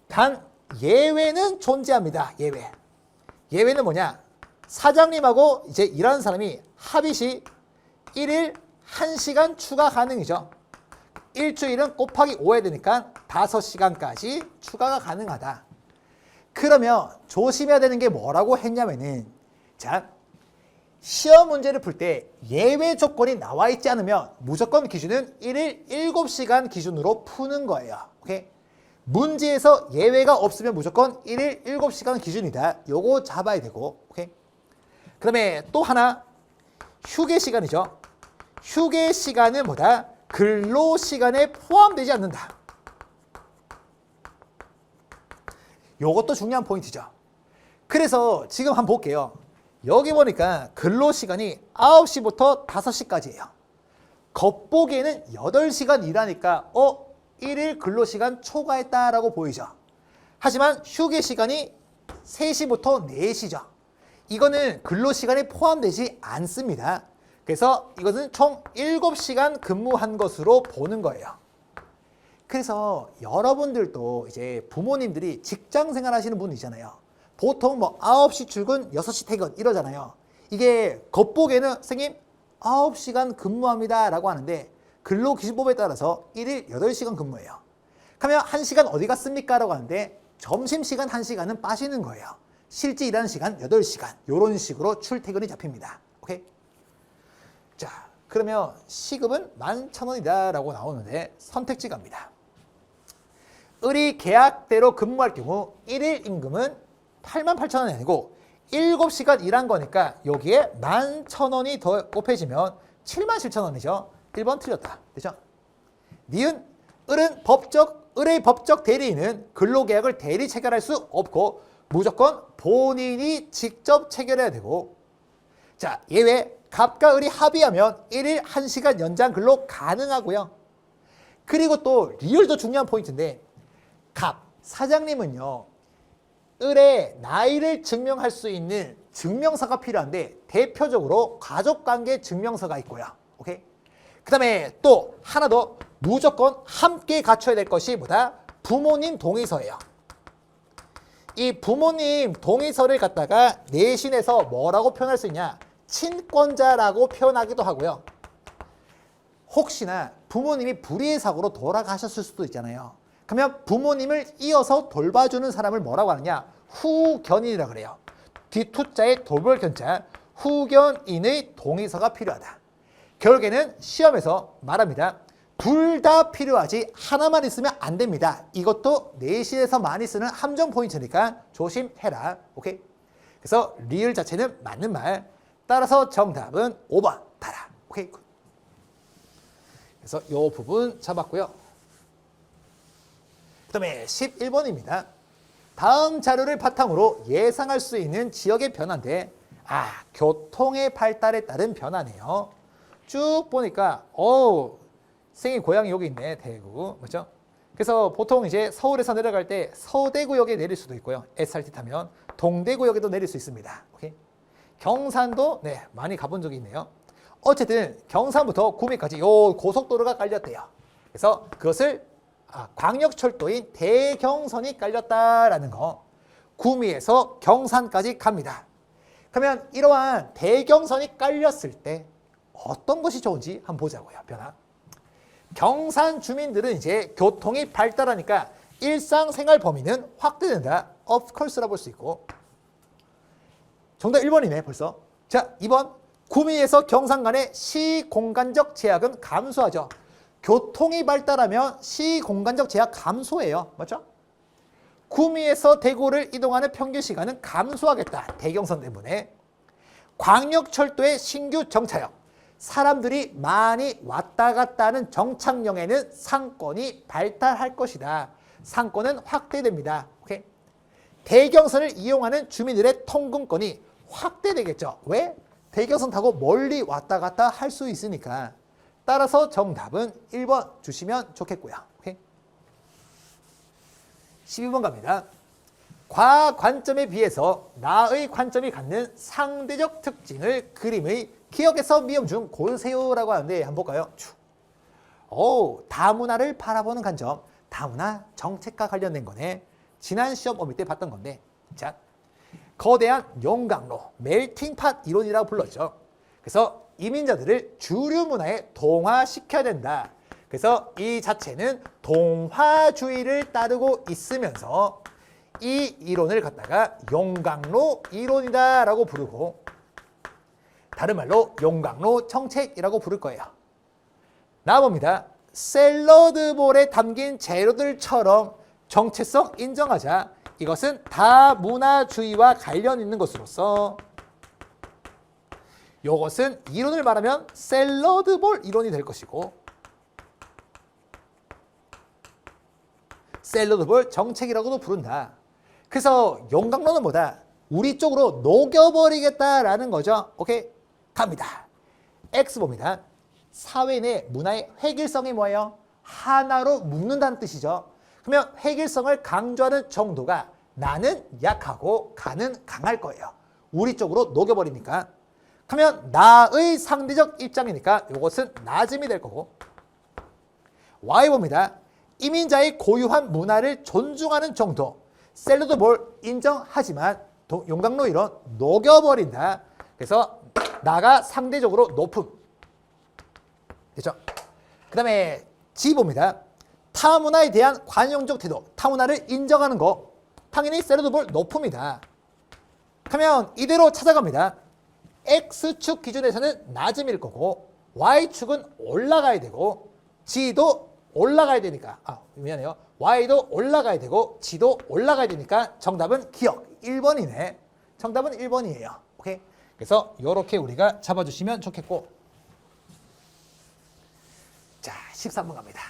단 예외는 존재합니다. 예외. 예외는 뭐냐? 사장님하고 이제 일하는 사람이 합의 시 1일 1시간 추가 가능이죠. 일주일은 곱하기 5 해야 되니까 5시간까지 추가가 가능하다. 그러면 조심해야 되는 게 뭐라고 했냐면은, 자, 시험 문제를 풀 때 예외 조건이 나와 있지 않으면 무조건 기준은 1일 7시간 기준으로 푸는 거예요. 오케이? 문제에서 예외가 없으면 무조건 1일 7시간 기준이다. 요거 잡아야 되고, 오케이? 그 다음에 또 하나, 휴게 시간이죠. 휴게 시간은 뭐다? 근로시간에 포함되지 않는다. 요것도 중요한 포인트죠. 그래서 지금 한번 볼게요. 여기 보니까 근로시간이 9시부터 5시까지예요. 겉보기에는 8시간 일하니까 1일 근로시간 초과했다라고 보이죠. 하지만 휴게 시간이 3시부터 4시죠. 이거는 근로시간에 포함되지 않습니다. 그래서 이것은 총 7시간 근무한 것으로 보는 거예요. 그래서 여러분들도 이제 부모님들이 직장 생활 하시는 분 있잖아요. 보통 뭐 9시 출근, 6시 퇴근 이러잖아요. 이게 겉보기에는 선생님 9시간 근무합니다 라고 하는데 근로기준법에 따라서 1일 8시간 근무해요. 그러면 1시간 어디 갔습니까? 라고 하는데 점심시간 1시간은 빠지는 거예요. 실제 일하는 시간 8시간 이런 식으로 출퇴근이 잡힙니다. 오케이? 자, 그러면 시급은 11,000원이다 라고 나오는데 선택지 갑니다. 을이 계약대로 근무할 경우 1일 임금은 88,000원이 아니고 7시간 일한 거니까 여기에 11,000원이 더 곱해지면 77,000원이죠. 1번 틀렸다. 되죠? 니은 을의 법적 대리인은 근로계약을 대리 체결할 수 없고 무조건 본인이 직접 체결해야 되고, 자, 예외 갑과 을이 합의하면 1일 1시간 연장 근로 가능하고요. 그리고 또 리얼도 중요한 포인트인데 갑, 사장님은요. 을의 나이를 증명할 수 있는 증명서가 필요한데 대표적으로 가족관계 증명서가 있고요. 오케이? 그 다음에 또 하나 더 무조건 함께 갖춰야 될 것이 뭐다? 부모님 동의서예요. 이 부모님 동의서를 갖다가 내신에서 뭐라고 표현할 수 있냐? 친권자라고 표현하기도 하고요. 혹시나 부모님이 불의의 사고로 돌아가셨을 수도 있잖아요. 그러면 부모님을 이어서 돌봐주는 사람을 뭐라고 하느냐? 후견인이라고 그래요. 뒤투자의 돌볼견자, 후견인의 동의서가 필요하다. 결국에는 시험에서 말합니다. 둘 다 필요하지 하나만 있으면 안 됩니다. 이것도 내신에서 많이 쓰는 함정 포인트니까 조심해라. 오케이? 그래서 리을 자체는 맞는 말. 따라서 정답은 5번 달아. 오케이? 그래서 이 부분 잡았고요. 그 다음에 11번입니다. 다음 자료를 바탕으로 예상할 수 있는 지역의 변화인데 교통의 발달에 따른 변화네요. 쭉 보니까 선생님 고향이 여기 있네. 대구. 맞죠? 그래서 보통 이제 서울에서 내려갈 때 서대구역에 내릴 수도 있고요. SRT 타면 동대구역에도 내릴 수 있습니다. 오케이? 경산도 많이 가본 적이 있네요. 어쨌든 경산부터 구미까지 요 고속도로가 깔렸대요. 그래서 그것을 광역철도인 대경선이 깔렸다라는 거. 구미에서 경산까지 갑니다. 그러면 이러한 대경선이 깔렸을 때 어떤 것이 좋은지 한번 보자고요. 변화. 경산 주민들은 이제 교통이 발달하니까 일상생활 범위는 확대된다. of course라 볼 수 있고. 정답 1번이네 벌써. 자, 2번. 구미에서 경산 간의 시공간적 제약은 감소하죠. 교통이 발달하면 시공간적 제약 감소해요. 맞죠? 구미에서 대구를 이동하는 평균 시간은 감소하겠다. 대경선 때문에. 광역철도의 신규 정차역. 사람들이 많이 왔다 갔다 하는 정착역에는 상권이 발달할 것이다. 상권은 확대됩니다. 오케이? 대경선을 이용하는 주민들의 통근권이 확대되겠죠. 왜? 대경선 타고 멀리 왔다 갔다 할 수 있으니까. 따라서 정답은 1번 주시면 좋겠고요. 오케이? 12번 갑니다. 과 관점에 비해서 나의 관점이 갖는 상대적 특징을 그림의 기억에서 미음 중 고르세요라고 하는데 한번 볼까요? 다문화를 바라보는 관점. 다문화 정책과 관련된 거네. 지난 시험 어미 때 봤던 건데. 자, 거대한 용광로, 멜팅팟 이론이라고 불렀죠. 그래서 이민자들을 주류 문화에 동화시켜야 된다. 그래서 이 자체는 동화주의를 따르고 있으면서 이 이론을 갖다가 용광로 이론이다 라고 부르고, 다른 말로 용광로 정책이라고 부를 거예요. 나옵니다. 샐러드볼에 담긴 재료들처럼 정체성 인정하자. 이것은 다문화주의와 관련 있는 것으로서 이것은 이론을 말하면 샐러드볼 이론이 될 것이고, 샐러드볼 정책이라고도 부른다. 그래서 용광로는 뭐다? 우리 쪽으로 녹여버리겠다라는 거죠. 오케이? 갑니다. X봅니다. 사회 내 문화의 획일성이 뭐예요? 하나로 묶는다는 뜻이죠. 그러면 획일성을 강조하는 정도가 나는 약하고 가는 강할 거예요. 우리 쪽으로 녹여버리니까. 그러면 나의 상대적 입장이니까 이것은 낮음이 될 거고 Y 봅니다. 이민자의 고유한 문화를 존중하는 정도. 샐러드볼 인정하지만 용광로 이론 녹여버린다. 그래서 나가 상대적으로 높음. 됐죠? 그 다음에 G 봅니다. 타 문화에 대한 관용적 태도. 타 문화를 인정하는 거. 당연히 샐러드볼 높음이다. 그러면 이대로 찾아갑니다. X축 기준에서는 낮음일 거고 Y축은 올라가야 되고 G도 올라가야 되니까 미안해요. Y도 올라가야 되고 G도 올라가야 되니까 정답은 기억 1번이네. 정답은 1번이에요. 오케이? 그래서 이렇게 우리가 잡아주시면 좋겠고 자 13번 갑니다.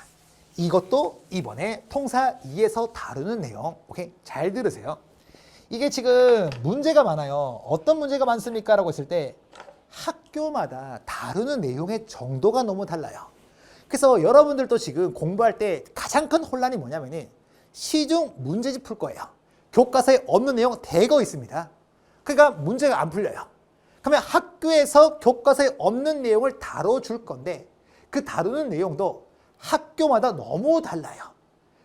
이것도 이번에 통사 2에서 다루는 내용. 오케이? 잘 들으세요. 이게 지금 문제가 많아요. 어떤 문제가 많습니까? 라고 했을 때 학교마다 다루는 내용의 정도가 너무 달라요. 그래서 여러분들도 지금 공부할 때 가장 큰 혼란이 뭐냐면은 시중 문제집 풀 거예요. 교과서에 없는 내용 대거 있습니다. 그러니까 문제가 안 풀려요. 그러면 학교에서 교과서에 없는 내용을 다뤄줄 건데 그 다루는 내용도 학교마다 너무 달라요.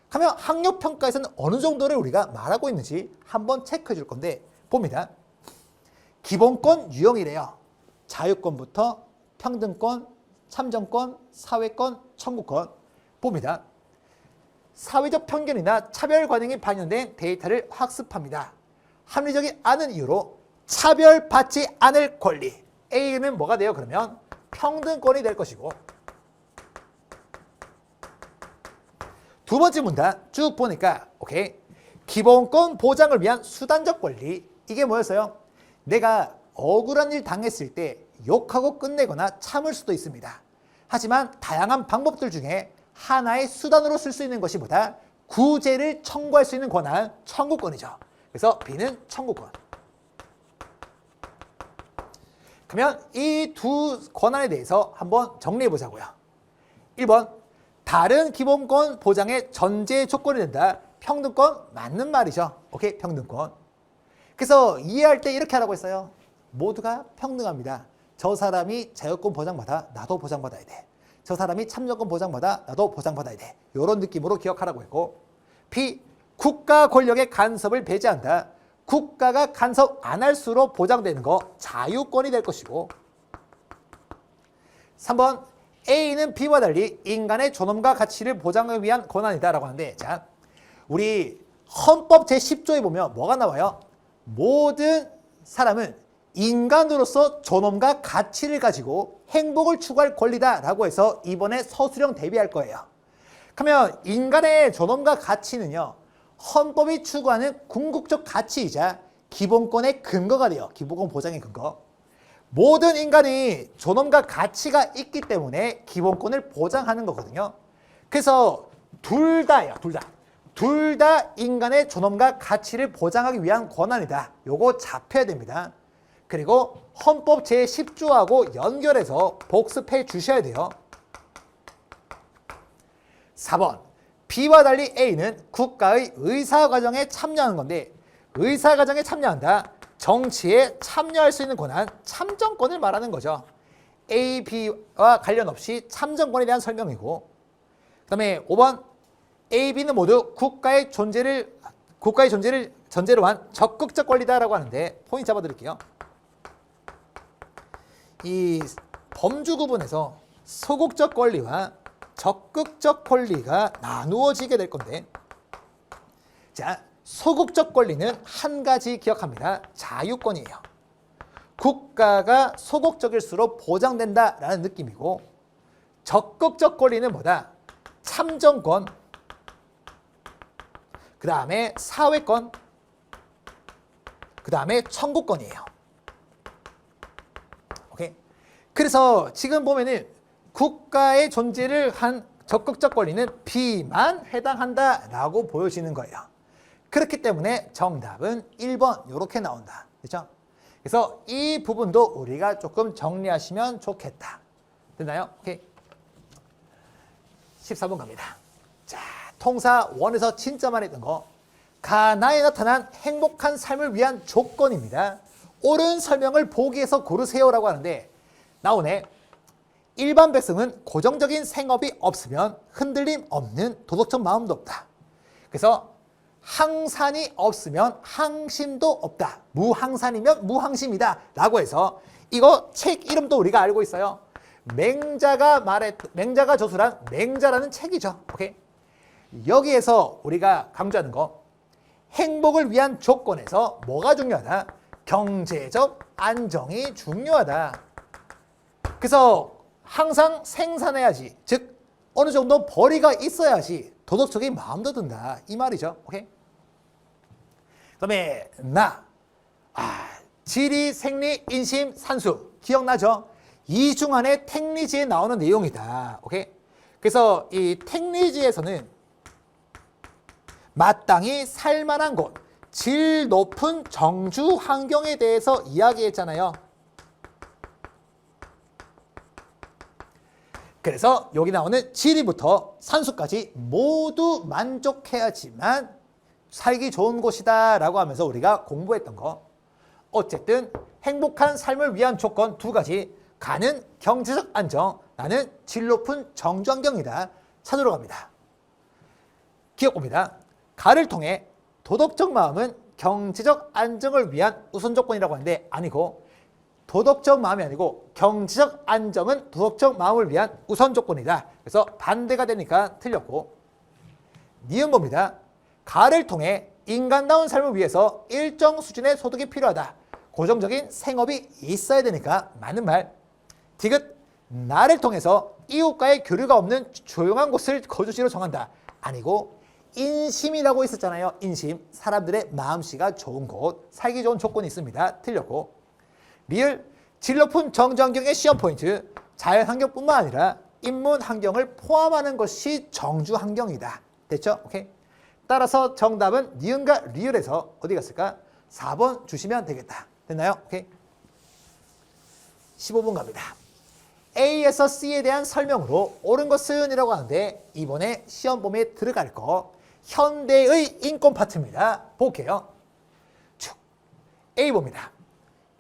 그러면 학력평가에서는 어느 정도를 우리가 말하고 있는지 한번 체크해 줄 건데 봅니다. 기본권 유형이래요. 자유권부터 평등권, 참정권, 사회권, 청구권 봅니다. 사회적 편견이나 차별 관행이 반영된 데이터를 학습합니다. 합리적이 않은 이유로 차별받지 않을 권리. A는 뭐가 돼요? 그러면 평등권이 될 것이고 두 번째 문단 쭉 보니까 오케이 기본권 보장을 위한 수단적 권리. 이게 뭐였어요? 내가 억울한 일 당했을 때 욕하고 끝내거나 참을 수도 있습니다. 하지만 다양한 방법들 중에 하나의 수단으로 쓸 수 있는 것이 뭐다? 구제를 청구할 수 있는 권한, 청구권이죠. 그래서 B는 청구권. 그러면 이 두 권한에 대해서 한번 정리해 보자고요. 1번 다른 기본권 보장의 전제 조건이 된다. 평등권 맞는 말이죠. 오케이, 평등권. 그래서 이해할 때 이렇게 하라고 했어요. 모두가 평등합니다. 저 사람이 자유권 보장받아 나도 보장받아야 돼. 저 사람이 참정권 보장받아 나도 보장받아야 돼. 이런 느낌으로 기억하라고 했고 B. 국가 권력의 간섭을 배제한다. 국가가 간섭 안 할수록 보장되는 거 자유권이 될 것이고 3번 A는 B와 달리 인간의 존엄과 가치를 보장하기 위한 권한이다 라고 하는데 자 우리 헌법 제10조에 보면 뭐가 나와요? 모든 사람은 인간으로서 존엄과 가치를 가지고 행복을 추구할 권리다 라고 해서 이번에 서술형 대비할 거예요. 그러면 인간의 존엄과 가치는요. 헌법이 추구하는 궁극적 가치이자 기본권의 근거가 돼요. 기본권 보장의 근거. 모든 인간이 존엄과 가치가 있기 때문에 기본권을 보장하는 거거든요. 그래서 둘 다예요. 둘 다 인간의 존엄과 가치를 보장하기 위한 권한이다. 요거 잡혀야 됩니다. 그리고 헌법 제10조하고 연결해서 복습해 주셔야 돼요. 4번 B와 달리 A는 국가의 의사과정에 참여하는 건데 의사과정에 참여한다. 정치에 참여할 수 있는 권한, 참정권을 말하는 거죠. A, B와 관련 없이 참정권에 대한 설명이고 그 다음에 5번 A, B는 모두 국가의 존재를 전제로 한 적극적 권리다라고 하는데 포인트 잡아드릴게요. 이 범주 구분에서 소극적 권리와 적극적 권리가 나누어지게 될 건데 자 소극적 권리는 한 가지 기억합니다. 자유권이에요. 국가가 소극적일수록 보장된다라는 느낌이고 적극적 권리는 뭐다? 참정권, 그 다음에 사회권, 그 다음에 청구권이에요. 오케이. 그래서 지금 보면은 국가의 존재를 한 적극적 권리는 B만 해당한다라고 보여지는 거예요. 그렇기 때문에 정답은 1번 이렇게 나온다. 그렇죠? 그래서 이 부분도 우리가 조금 정리하시면 좋겠다. 됐나요? 오케이. 14번 갑니다. 자, 통사 1에서 진짜 많이 했던 거. 가나에 나타난 행복한 삶을 위한 조건입니다. 옳은 설명을 보기에서 고르세요라고 하는데 나오네. 일반 백성은 고정적인 생업이 없으면 흔들림 없는 도덕적 마음도 없다. 그래서 항산이 없으면 항심도 없다. 무항산이면 무항심이다. 라고 해서 이거 책 이름도 우리가 알고 있어요. 맹자가 저술한 맹자라는 책이죠. 오케이? 여기에서 우리가 강조하는 거, 행복을 위한 조건에서 뭐가 중요하다? 경제적 안정이 중요하다. 그래서 항상 생산해야지, 즉 어느 정도 벌이가 있어야지 도덕적인 마음도 든다, 이 말이죠. 오케이? 그다음에 지리, 생리, 인심, 산수 기억나죠? 이 중 안에 택리지에 나오는 내용이다. 오케이? 그래서 이 택리지에서는 마땅히 살만한 곳, 질 높은 정주 환경에 대해서 이야기했잖아요. 그래서 여기 나오는 지리부터 산수까지 모두 만족해야지만 살기 좋은 곳이다 라고 하면서 우리가 공부했던 거, 어쨌든 행복한 삶을 위한 조건 두 가지, 가는 경제적 안정, 나는 질 높은 정주 환경이다 찾으러 갑니다. 기억 봅니다. 가를 통해 도덕적 마음은 경제적 안정을 위한 우선 조건이라고 하는데 아니고, 도덕적 마음이 아니고 경제적 안정은 도덕적 마음을 위한 우선 조건이다. 그래서 반대가 되니까 틀렸고, 니은 봅니다. 가를 통해 인간다운 삶을 위해서 일정 수준의 소득이 필요하다. 고정적인 생업이 있어야 되니까 맞는 말. 디귿, 나를 통해서 이웃과의 교류가 없는 조용한 곳을 거주지로 정한다. 아니고, 인심이라고 있었잖아요. 인심, 사람들의 마음씨가 좋은 곳, 살기 좋은 조건이 있습니다. 틀렸고, 리을, 질 높은 정주 환경의 시험 포인트, 자연 환경뿐만 아니라 인문 환경을 포함하는 것이 정주 환경이다. 됐죠? 오케이. 따라서 정답은 니은과 리을에서 어디 갔을까? 4번 주시면 되겠다. 됐나요? 오케이. 15분 갑니다. A에서 C에 대한 설명으로 옳은 것은 이라고 하는데, 이번에 시험 범위에 들어갈 거 현대의 인권 파트입니다. 볼게요. 쭉. A 봅니다.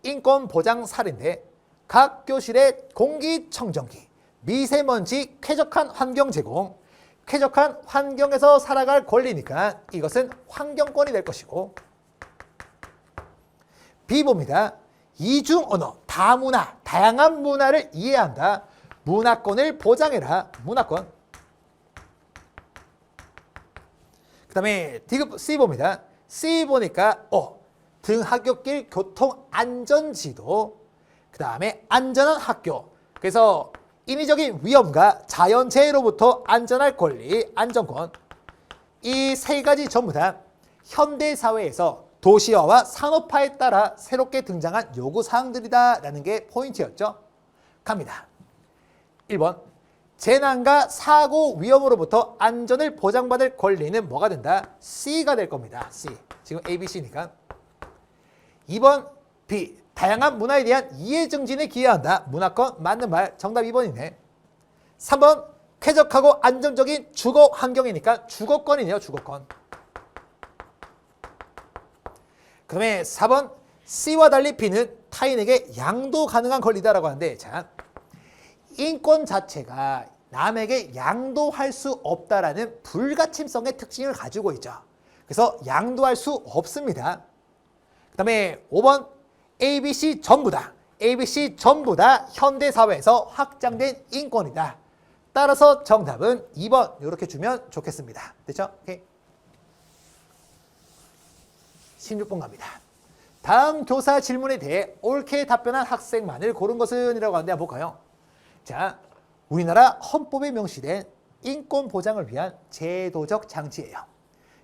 인권 보장 사례인데, 각 교실의 공기청정기, 미세먼지 쾌적한 환경 제공, 쾌적한 환경에서 살아갈 권리니까 이것은 환경권이 될 것이고, B 봅니다. 이중 언어, 다문화, 다양한 문화를 이해한다. 문화권을 보장해라. 문화권. 그 다음에 디귿 C 봅니다. C 보니까 등하굣길 교통 안전지도, 그 다음에 안전한 학교. 그래서 인위적인 위험과 자연재해로부터 안전할 권리, 안전권. 이 세 가지 전부 다 현대사회에서 도시화와 산업화에 따라 새롭게 등장한 요구사항들이다라는 게 포인트였죠. 갑니다. 1번, 재난과 사고 위험으로부터 안전을 보장받을 권리는 뭐가 된다? C가 될 겁니다. C. 지금 A, B, C니까. 2번, B. 다양한 문화에 대한 이해 증진에 기여한다. 문화권 맞는 말. 정답 2번이네. 3번, 쾌적하고 안정적인 주거 환경이니까 주거권이네요. 주거권. 그 다음에 4번, C와 달리 B는 타인에게 양도 가능한 권리다라고 하는데, 자, 인권 자체가 남에게 양도할 수 없다라는 불가침성의 특징을 가지고 있죠. 그래서 양도할 수 없습니다. 그 다음에 5번, A, B, C 전부 다, A, B, C 전부 다 현대사회에서 확장된 인권이다. 따라서 정답은 2번 이렇게 주면 좋겠습니다. 됐죠? 오케이. 16번 갑니다. 다음 교사 질문에 대해 옳게 답변한 학생만을 고른 것은 이라고 하는데 한번 볼까요? 자, 우리나라 헌법에 명시된 인권 보장을 위한 제도적 장치예요.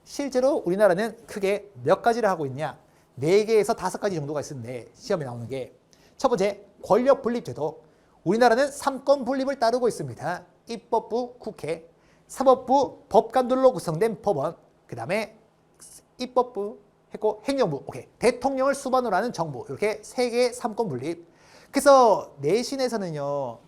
실제로 우리나라는 크게 몇 가지를 하고 있냐? 4개에서 5가지 정도가 있는데 시험에 나오는 게, 첫 번째, 권력 분립제도. 우리나라는 3권 분립을 따르고 있습니다. 입법부, 국회, 사법부, 법관들로 구성된 법원, 그 다음에 입법부 했고 행정부, 오케이, 대통령을 수반으로 하는 정부, 이렇게 3개의 3권 분립. 그래서 내신에서는요,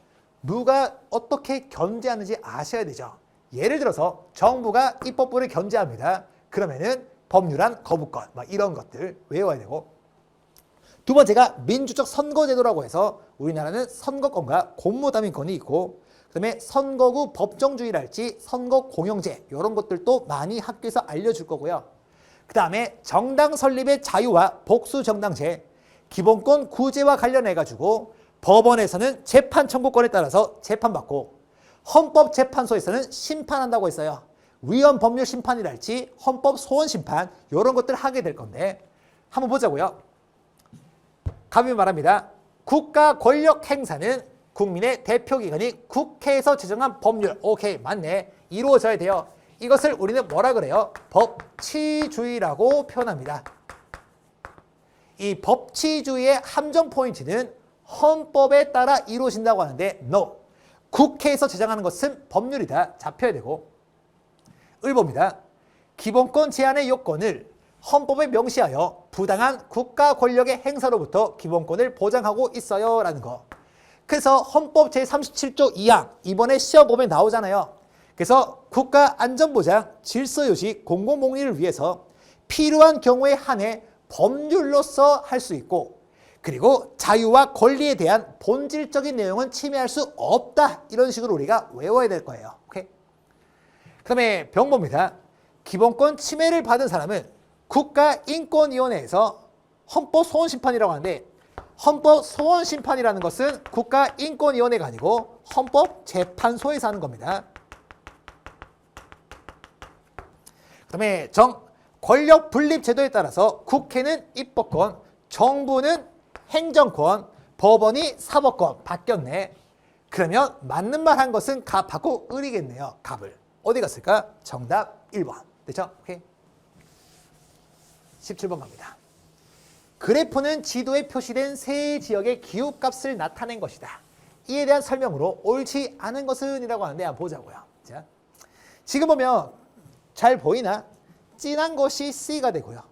누가 어떻게 견제하는지 아셔야 되죠. 예를 들어서 정부가 입법부를 견제합니다. 그러면은 법률안 거부권, 막 이런 것들 외워야 되고, 두 번째가 민주적 선거제도라고 해서 우리나라는 선거권과 공무담임권이 있고 그다음에 선거구 법정주의랄지 선거공영제 이런 것들도 많이 학교에서 알려줄 거고요. 그 다음에 정당 설립의 자유와 복수정당제, 기본권 구제와 관련해가지고 법원에서는 재판 청구권에 따라서 재판받고 헌법재판소에서는 심판한다고 했어요. 위헌법률심판이랄지 헌법소원심판 이런 것들 하게 될 건데 한번 보자고요. 가볍게 말합니다. 국가 권력 행사는 국민의 대표기관이 국회에서 제정한 법률, 오케이 맞네, 이루어져야 돼요. 이것을 우리는 뭐라 그래요? 법치주의라고 표현합니다. 이 법치주의의 함정 포인트는 헌법에 따라 이루어진다고 하는데 no, 국회에서 제정하는 것은 법률이다. 잡혀야 되고 을봅니다. 기본권 제한의 요건을 헌법에 명시하여 부당한 국가 권력의 행사로부터 기본권을 보장하고 있어요 라는 거. 그래서 헌법 제37조 2항 이번에 시험 보면 나오잖아요. 그래서 국가안전보장, 질서유지, 공공복리를 위해서 필요한 경우에 한해 법률로서 할 수 있고 그리고 자유와 권리에 대한 본질적인 내용은 침해할 수 없다. 이런 식으로 우리가 외워야 될 거예요. 오케이? 그 다음에 병법입니다. 기본권 침해를 받은 사람은 국가인권위원회에서 헌법소원심판이라고 하는데 헌법소원심판이라는 것은 국가인권위원회가 아니고 헌법재판소에서 하는 겁니다. 그 다음에 권력 분립 제도에 따라서 국회는 입법권, 정부는 행정권, 법원이 사법권 바뀌었네. 그러면 맞는 말 한 것은 갑하고 을이겠네요. 갑을. 어디 갔을까? 정답 1번. 됐죠? 오케이. 17번 갑니다. 그래프는 지도에 표시된 세 지역의 기후값을 나타낸 것이다. 이에 대한 설명으로 옳지 않은 것은 이라고 하는데 한번 보자고요. 자, 지금 보면 잘 보이나? 진한 것이 C가 되고요.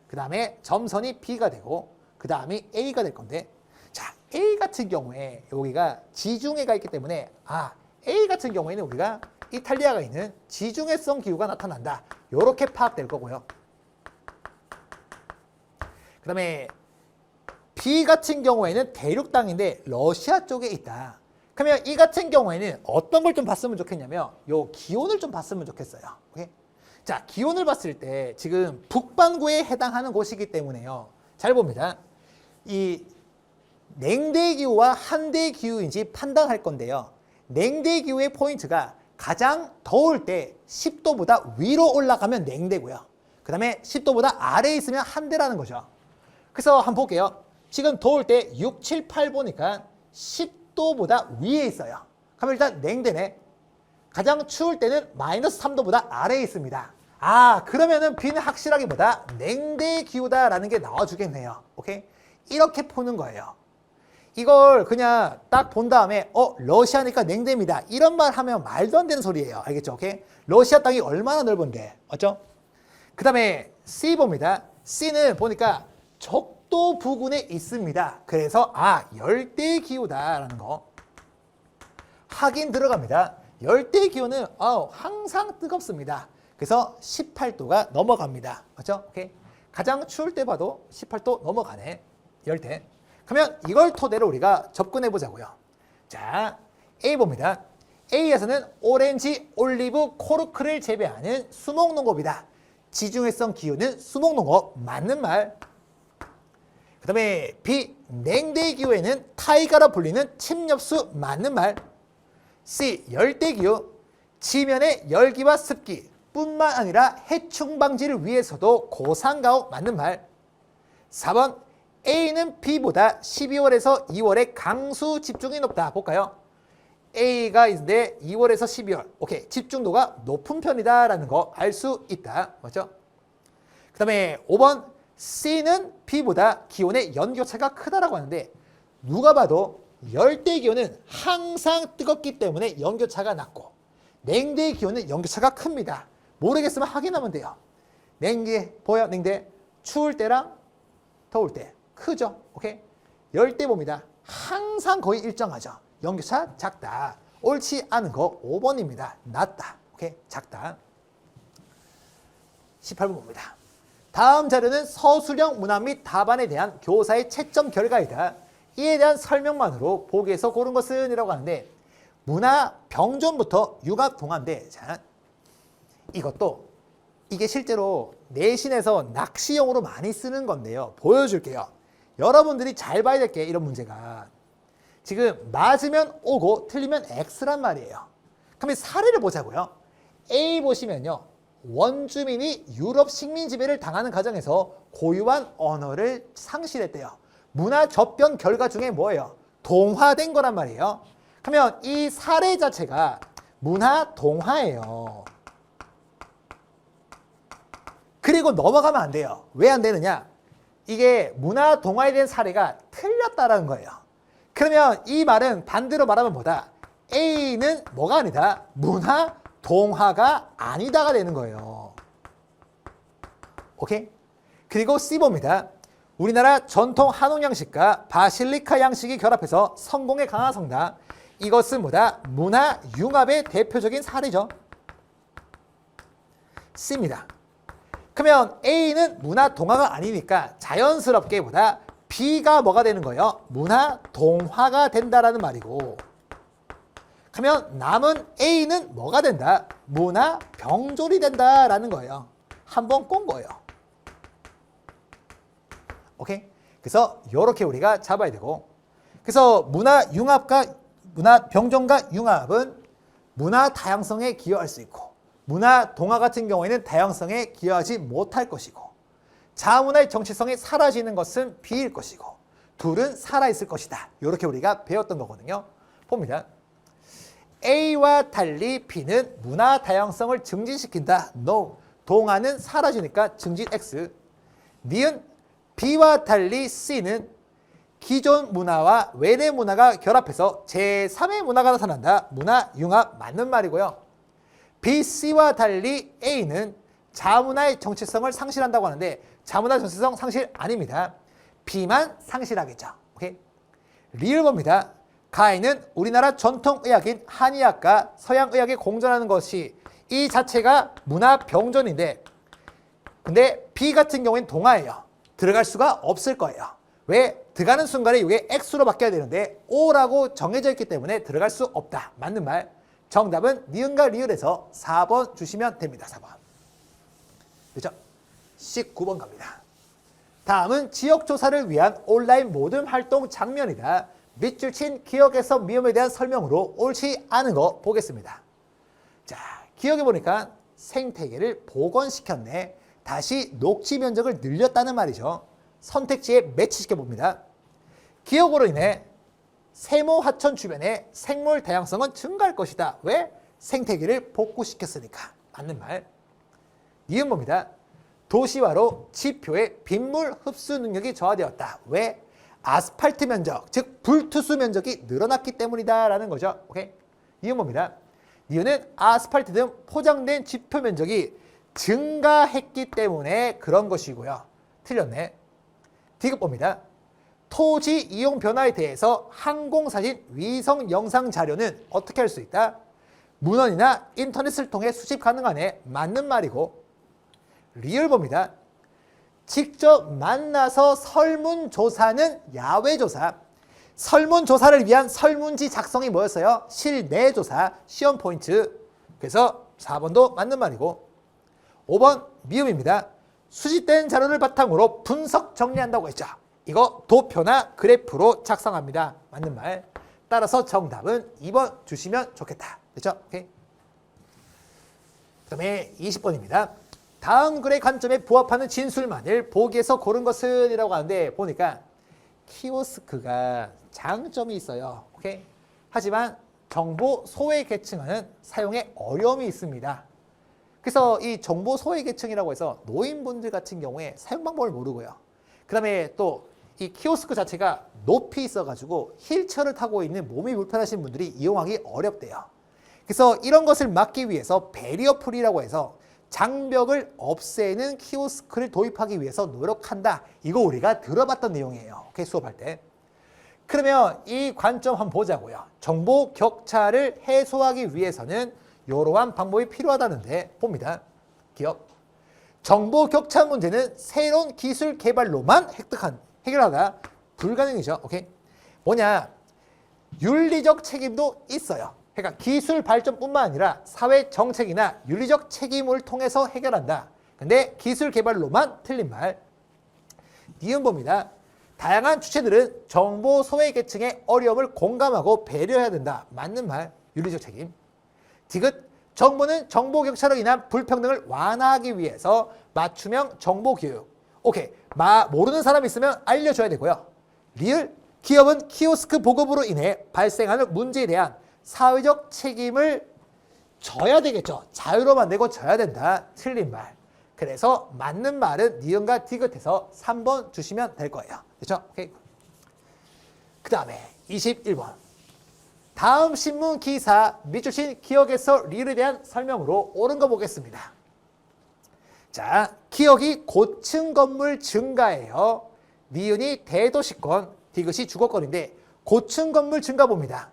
그 다음에 점선이 B가 되고 그 다음이 A가 될 건데 자, A 같은 경우에 여기가 지중해가 있기 때문에 A 같은 경우에는 우리가 이탈리아가 있는 지중해성 기후가 나타난다. 이렇게 파악될 거고요. 그 다음에 B 같은 경우에는 대륙 땅인데 러시아 쪽에 있다. 그러면 이 같은 경우에는 어떤 걸 좀 봤으면 좋겠냐면 요 기온을 좀 봤으면 좋겠어요. 오케이? 자, 기온을 봤을 때 지금 북반구에 해당하는 곳이기 때문에요. 잘 봅니다. 이 냉대기후와 한대기후인지 판단할 건데요. 냉대기후의 포인트가 가장 더울 때 10도보다 위로 올라가면 냉대고요. 그 다음에 10도보다 아래에 있으면 한대라는 거죠. 그래서 한번 볼게요. 지금 더울 때 6, 7, 8 보니까 10도보다 위에 있어요. 그러면 일단 냉대네. 가장 추울 때는 마이너스 3도보다 아래에 있습니다. 그러면은 B는 확실하게 뭐다? 냉대기후다라는 게 나와주겠네요. 오케이? 이렇게 푸는 거예요. 이걸 그냥 딱 본 다음에 러시아니까 냉대입니다. 이런 말 하면 말도 안 되는 소리예요. 알겠죠? 오케이? 러시아 땅이 얼마나 넓은데. 맞죠? 그 다음에 C 봅니다. C는 보니까 적도 부근에 있습니다. 그래서 열대기후다라는 거. 확인 들어갑니다. 열대기후는 항상 뜨겁습니다. 그래서 18도가 넘어갑니다. 맞죠? 오케이. 가장 추울 때 봐도 18도 넘어가네. 열대. 그러면 이걸 토대로 우리가 접근해 보자고요. 자, A 봅니다. A에서는 오렌지, 올리브, 코르크를 재배하는 수목농업이다. 지중해성 기후는 수목농업. 맞는 말. 그 다음에 B, 냉대기후에는 타이가라 불리는 침엽수. 맞는 말. C, 열대기후. 지면의 열기와 습기 뿐만 아니라 해충 방지를 위해서도 고산가옥. 맞는 말. 4번, A는 B보다 12월에서 2월에 강수 집중이 높다. 볼까요? A가 있는데 2월에서 12월. 오케이. 집중도가 높은 편이다라는 거 알 수 있다. 맞죠? 그 다음에 5번, C는 B보다 기온의 연교차가 크다라고 하는데 누가 봐도 열대기온은 항상 뜨겁기 때문에 연교차가 낮고 냉대기온은 연교차가 큽니다. 모르겠으면 확인하면 돼요. 냉대 보여? 냉대 추울 때랑 더울 때 크죠? 오케이? 열대 봅니다. 항상 거의 일정하죠. 연교차 작다. 옳지 않은 거 5번입니다. 낮다. 오케이? 작다. 18번 봅니다. 다음 자료는 서술형 문화 및 답안에 대한 교사의 채점 결과이다. 이에 대한 설명만으로 보기에서 고른 것은 이라고 하는데 문화 병존부터 융합 동화인데 자, 이것도 이게 실제로 내신에서 낚시용으로 많이 쓰는 건데요. 보여줄게요. 여러분들이 잘 봐야 될 게 이런 문제가 지금 맞으면 O고 틀리면 X란 말이에요. 그러면 사례를 보자고요. A 보시면요. 원주민이 유럽 식민 지배를 당하는 과정에서 고유한 언어를 상실했대요. 문화 접변 결과 중에 뭐예요? 동화된 거란 말이에요. 그러면 이 사례 자체가 문화 동화예요. 그리고 넘어가면 안 돼요. 왜 안 되느냐? 이게 문화 동화에 대한 사례가 틀렸다라는 거예요. 그러면 이 말은 반대로 말하면 뭐다? A는 뭐가 아니다? 문화 동화가 아니다가 되는 거예요. 오케이? 그리고 C 봅니다. 우리나라 전통 한옥 양식과 바실리카 양식이 결합해서 성공에 강한 성당. 이것은 뭐다? 문화 융합의 대표적인 사례죠. C입니다. 그러면 A는 문화 동화가 아니니까 자연스럽게 보다 B가 뭐가 되는 거예요? 문화 동화가 된다라는 말이고 그러면 남은 A는 뭐가 된다? 문화 병졸이 된다라는 거예요. 한번 꼰 거예요. 오케이? 그래서 이렇게 우리가 잡아야 되고 그래서 문화 융합과 문화 병존과 융합은 문화 다양성에 기여할 수 있고 문화 동화 같은 경우에는 다양성에 기여하지 못할 것이고 자문화의 정체성이 사라지는 것은 B일 것이고 둘은 살아있을 것이다. 이렇게 우리가 배웠던 거거든요. 봅니다. A와 달리 B는 문화 다양성을 증진시킨다. No. 동화는 사라지니까 증진 X. 니은 B와 달리 C는 기존 문화와 외래 문화가 결합해서 제3의 문화가 나타난다. 문화 융합 맞는 말이고요. B, C와 달리 A는 자문화의 정체성을 상실한다고 하는데 자문화 정체성 상실 아닙니다. B만 상실하겠죠. 오케이? 리을 봅니다. 가해는 우리나라 전통의학인 한의학과 서양의학이 공존하는 것이 이 자체가 문화 병존인데 근데 B 같은 경우에는 동화예요. 들어갈 수가 없을 거예요. 왜? 들어가는 순간에 이게 X로 바뀌어야 되는데 O라고 정해져 있기 때문에 들어갈 수 없다. 맞는 말. 정답은 니은과 리을에서 4번 주시면 됩니다. 4번. 그렇죠? 19번 갑니다. 다음은 지역조사를 위한 온라인 모든 활동 장면이다. 밑줄 친 기억에서 미음에 대한 설명으로 옳지 않은 거 보겠습니다. 자, 기억해 보니까 생태계를 복원시켰네. 다시 녹지 면적을 늘렸다는 말이죠. 선택지에 매치시켜 봅니다. 기억으로 인해 세모 하천 주변의 생물 다양성은 증가할 것이다. 왜? 생태계를 복구시켰으니까. 맞는 말. 이은 봅니다. 도시화로 지표의 빗물 흡수 능력이 저하되었다. 왜? 아스팔트 면적, 즉 불투수 면적이 늘어났기 때문이다 라는 거죠. 오케이? 이은 봅니다. 이유는 아스팔트 등 포장된 지표 면적이 증가했기 때문에 그런 것이고요. 틀렸네. 디귿 봅니다. 토지 이용 변화에 대해서 항공사진, 위성 영상 자료는 어떻게 할 수 있다? 문헌이나 인터넷을 통해 수집 가능하네. 맞는 말이고 리을 봅니다. 직접 만나서 설문조사는 야외조사. 설문조사를 위한 설문지 작성이 뭐였어요? 실내조사, 시험 포인트. 그래서 4번도 맞는 말이고 5번 미음입니다. 수집된 자료를 바탕으로 분석 정리한다고 했죠. 이거 도표나 그래프로 작성합니다. 맞는 말. 따라서 정답은 2번 주시면 좋겠다. 됐죠? 오케이. 그 다음에 20번입니다. 다음 글의 관점에 부합하는 진술만을 보기에서 고른 것은 이라고 하는데 보니까 키오스크가 장점이 있어요. 오케이. 하지만 정보 소외 계층은 사용에 어려움이 있습니다. 그래서 이 정보 소외 계층이라고 해서 노인분들 같은 경우에 사용 방법을 모르고요. 그 다음에 또 이 키오스크 자체가 높이 있어가지고 휠체어를 타고 있는 몸이 불편하신 분들이 이용하기 어렵대요. 그래서 이런 것을 막기 위해서 베리어 프리라고 해서 장벽을 없애는 키오스크를 도입하기 위해서 노력한다. 이거 우리가 들어봤던 내용이에요. 오케이, 수업할 때. 그러면 이 관점 한번 보자고요. 정보 격차를 해소하기 위해서는 이러한 방법이 필요하다는데 봅니다. 기억. 정보 격차 문제는 새로운 기술 개발로만 해결하다 불가능이죠. 오케이? 뭐냐? 윤리적 책임도 있어요. 그러니까 기술 발전뿐만 아니라 사회 정책이나 윤리적 책임을 통해서 해결한다. 근데 기술 개발로만 틀린 말. 니은보입니다. 다양한 주체들은 정보 소외 계층의 어려움을 공감하고 배려해야 된다. 맞는 말. 윤리적 책임. 디귿. 정부는 정보 격차로 인한 불평등을 완화하기 위해서 맞춤형 정보 교육. 오케이. 모르는 사람 있으면 알려줘야 되고요. 리을. 기업은 키오스크 보급으로 인해 발생하는 문제에 대한 사회적 책임을 져야 되겠죠. 자유로만 내고 져야 된다. 틀린 말. 그래서 맞는 말은 니은과 디귿해서 3번 주시면 될 거예요. 됐죠? 오케이. 그 다음에 21번. 다음 신문 기사 밑줄친 기억에서 리을에 대한 설명으로 옳은 거 보겠습니다. 자, 기억이 고층 건물 증가예요. 니은이 대도시권, 디귿이 주거권인데 고층 건물 증가 봅니다.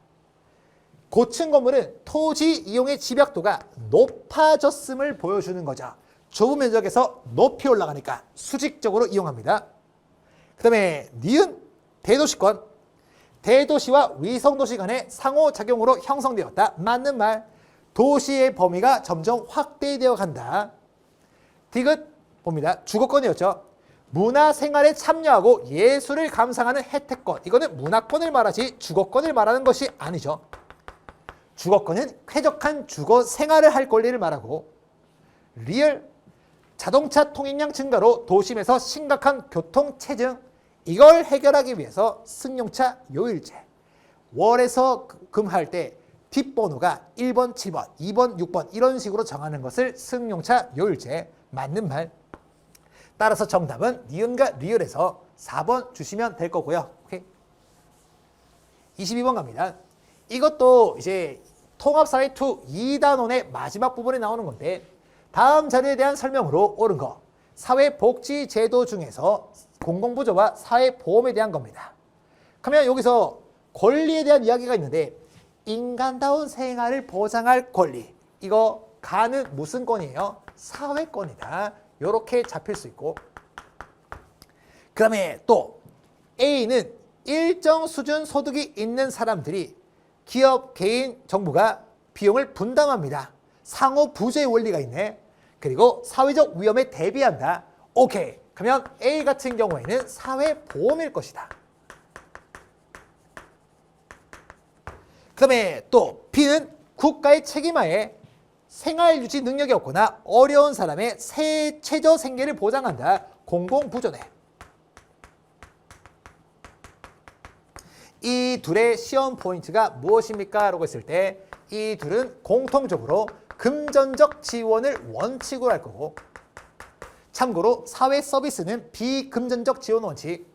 고층 건물은 토지 이용의 집약도가 높아졌음을 보여주는 거죠. 좁은 면적에서 높이 올라가니까 수직적으로 이용합니다. 그 다음에 니은 대도시권. 대도시와 위성도시 간의 상호작용으로 형성되었다. 맞는 말. 도시의 범위가 점점 확대되어 간다. 디귿 봅니다. 주거권이었죠. 문화생활에 참여하고 예술을 감상하는 혜택권. 이거는 문화권을 말하지 주거권을 말하는 것이 아니죠. 주거권은 쾌적한 주거 생활을 할 권리를 말하고 리얼 자동차 통행량 증가로 도심에서 심각한 교통체증 이걸 해결하기 위해서 승용차 요일제 월에서 금할 때 뒷번호가 1번, 7번, 2번, 6번 이런 식으로 정하는 것을 승용차 요일제 맞는 말. 따라서 정답은 니은과 리을에서 4번 주시면 될 거고요. 오케이? 22번 갑니다. 이것도 이제 통합사회 2 2단원의 마지막 부분에 나오는 건데 다음 자료에 대한 설명으로 옳은 거. 사회복지제도 중에서 공공부조와 사회보험에 대한 겁니다. 그러면 여기서 권리에 대한 이야기가 있는데 인간다운 생활을 보장할 권리. 이거 가는 무슨 권이에요? 사회권이다. 이렇게 잡힐 수 있고 그 다음에 또 A는 일정 수준 소득이 있는 사람들이 기업, 개인, 정부가 비용을 분담합니다. 상호 부재의 원리가 있네. 그리고 사회적 위험에 대비한다. 오케이. 그러면 A 같은 경우에는 사회보험일 것이다. 그 다음에 또 B는 국가의 책임하에 생활유지 능력이 없거나 어려운 사람의 최저 생계를 보장한다. 공공부조네. 이 둘의 시험 포인트가 무엇입니까? 라고 했을 때 이 둘은 공통적으로 금전적 지원을 원칙으로 할 거고 참고로 사회 서비스는 비금전적 지원 원칙.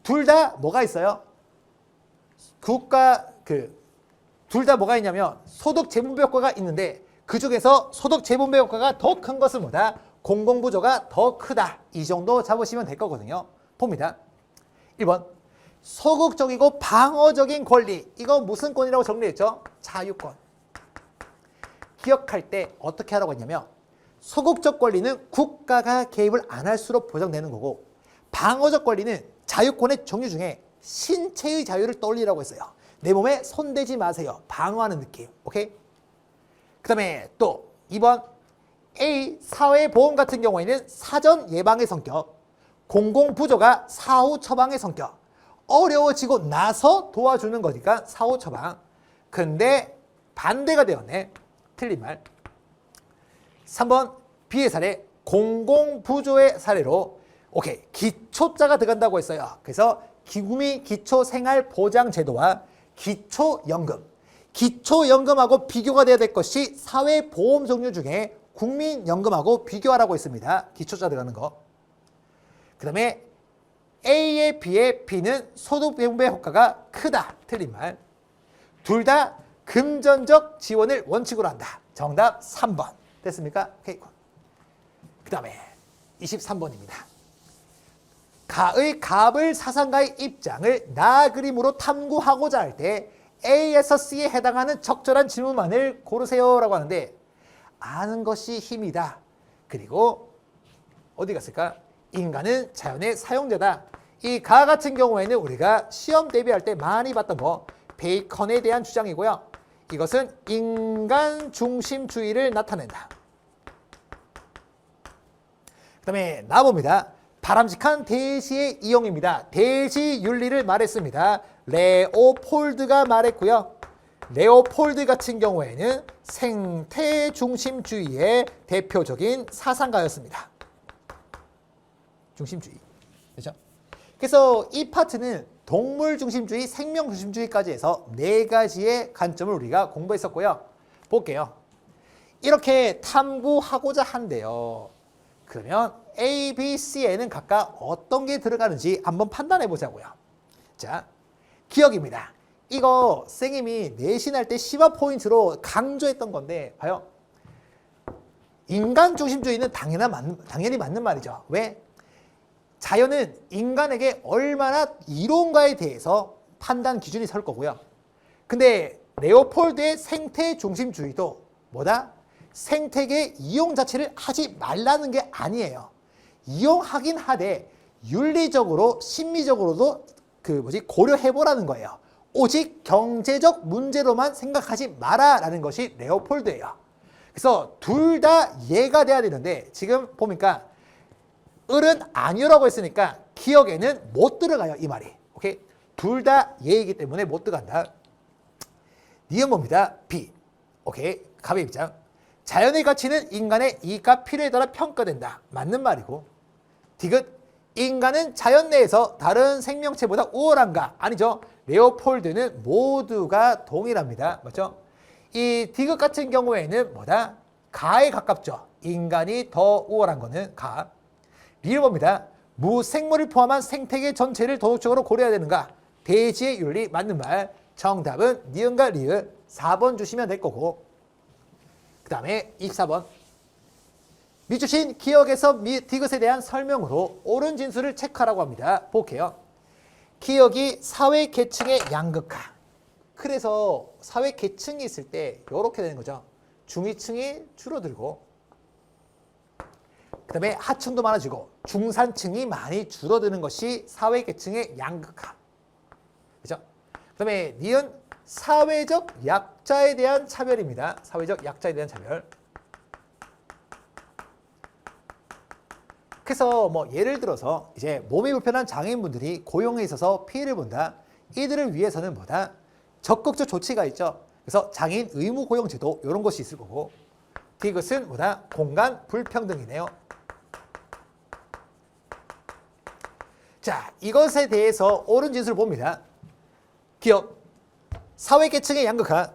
둘 다 뭐가 있어요? 둘 다 뭐가 있냐면 소득 재분배 효과가 있는데 그 중에서 소득 재분배 효과가 더 큰 것은 뭐다? 공공부조가 더 크다. 이 정도 잡으시면 될 거거든요. 봅니다. 1번. 소극적이고 방어적인 권리. 이거 무슨 권이라고 정리했죠? 자유권. 기억할 때 어떻게 하라고 했냐면 소극적 권리는 국가가 개입을 안 할수록 보장되는 거고 방어적 권리는 자유권의 종류 중에 신체의 자유를 떠올리라고 했어요. 내 몸에 손대지 마세요. 방어하는 느낌. 오케이? 그 다음에 또 2번 A 사회보험 같은 경우에는 사전 예방의 성격, 공공부조가 사후 처방의 성격. 어려워지고 나서 도와주는 거니까 사후 처방. 근데 반대가 되었네. 틀린 말. 3번 B의 사례 공공부조의 사례로 오케이 기초자가 들어간다고 했어요. 그래서 국민 기초생활보장제도와 기초연금. 기초연금하고 비교가 돼야 될 것이 사회보험 종류 중에 국민연금하고 비교하라고 했습니다. 기초자 들어가는 거. 그 다음에 A의 B의 B는 소득배분배 효과가 크다. 틀린 말. 둘 다 금전적 지원을 원칙으로 한다. 정답 3번. 됐습니까? 오케이. 그 다음에 23번입니다. 가의 갑을 사상가의 입장을 나 그림으로 탐구하고자 할 때 A에서 C에 해당하는 적절한 질문만을 고르세요 라고 하는데 아는 것이 힘이다. 그리고 어디 갔을까? 인간은 자연의 사용자다. 이 가 같은 경우에는 우리가 시험 대비할 때 많이 봤던 거 베이컨에 대한 주장이고요. 이것은 인간 중심주의를 나타낸다. 그 다음에 나봅니다. 바람직한 대시의 이용입니다. 대시 윤리를 말했습니다. 레오폴드가 말했고요. 레오폴드 같은 경우에는 생태 중심주의의 대표적인 사상가였습니다. 중심주의. 그렇죠? 그래서 이 파트는 동물 중심주의, 생명 중심주의까지 해서 4가지의 관점을 우리가 공부했었고요. 볼게요. 이렇게 탐구하고자 한대요. 그러면 A, B, C에는 각각 어떤 게 들어가는지 한번 판단해 보자고요. 자, 기억입니다. 이거 선생님이 내신할 때 심화 포인트로 강조했던 건데 봐요. 인간 중심주의는 당연히 맞는 말이죠. 왜? 자연은 인간에게 얼마나 이로운가에 대해서 판단 기준이 설 거고요. 근데 레오폴드의 생태 중심주의도 뭐다? 생태계 이용 자체를 하지 말라는 게 아니에요. 이용하긴 하되 윤리적으로 심리적으로도 고려해보라는 거예요. 오직 경제적 문제로만 생각하지 마라라는 것이 레오폴드예요. 그래서 둘 다 이해가 돼야 되는데 지금 보니까 을은 아니라고 했으니까 기억에는 못 들어가요. 이 말이. 오케이? 둘 다 예이기 때문에 못 들어간다. 니은 봅니다. B. 오케이? 갑의 입장. 자연의 가치는 인간의 이익과 필요에 따라 평가된다. 맞는 말이고. 디귿. 인간은 자연 내에서 다른 생명체보다 우월한가? 아니죠. 레오폴드는 모두가 동일합니다. 맞죠? 이 디귿 같은 경우에는 뭐다? 가에 가깝죠. 인간이 더 우월한 거는 가. 리을 봅니다. 무생물을 포함한 생태계 전체를 도덕적으로 고려해야 되는가? 대지의 윤리 맞는 말. 정답은 니은과 리을 4번 주시면 될 거고. 그 다음에 24번. 밑주신 기억에서 디귿에 대한 설명으로 옳은 진술을 체크하라고 합니다. 볼게요. 기억이 사회 계층의 양극화. 그래서 사회 계층이 있을 때 이렇게 되는 거죠. 중위층이 줄어들고 그 다음에 하층도 많아지고 중산층이 많이 줄어드는 것이 사회 계층의 양극화. 그죠? 그 다음에 니은 사회적 약자에 대한 차별입니다. 사회적 약자에 대한 차별. 그래서 뭐 예를 들어서 이제 몸이 불편한 장애인분들이 고용에 있어서 피해를 본다. 이들을 위해서는 뭐다? 적극적 조치가 있죠. 그래서 장애인 의무 고용제도 이런 것이 있을 거고. 이것은 뭐다? 공간 불평등이네요. 자, 이것에 대해서 옳은 진술을 봅니다. 기억. 사회계층의 양극화.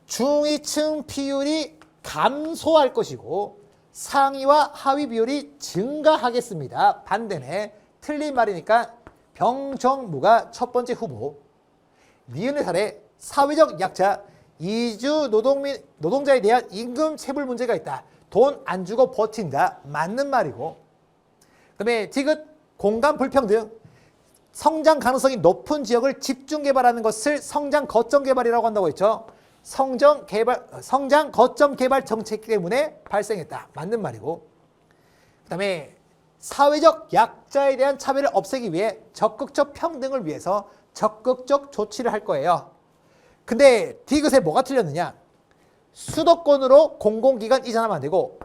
중위층 비율이 감소할 것이고 상위와 하위 비율이 증가하겠습니다. 반대네. 틀린 말이니까 병정무가 첫 번째 후보. 니은의 사례. 사회적 약자. 이주 노동자에 대한 임금 체불 문제가 있다. 돈 안 주고 버틴다. 맞는 말이고. 그 다음에 디귿. 공간 불평등. 성장 가능성이 높은 지역을 집중 개발하는 것을 성장 거점 개발이라고 한다고 했죠. 성장 거점 개발 정책 때문에 발생했다. 맞는 말이고. 그 다음에 사회적 약자에 대한 차별을 없애기 위해 적극적 평등을 위해서 적극적 조치를 할 거예요. 근데 디귿에 뭐가 틀렸느냐? 수도권으로 공공기관 이전하면 안 되고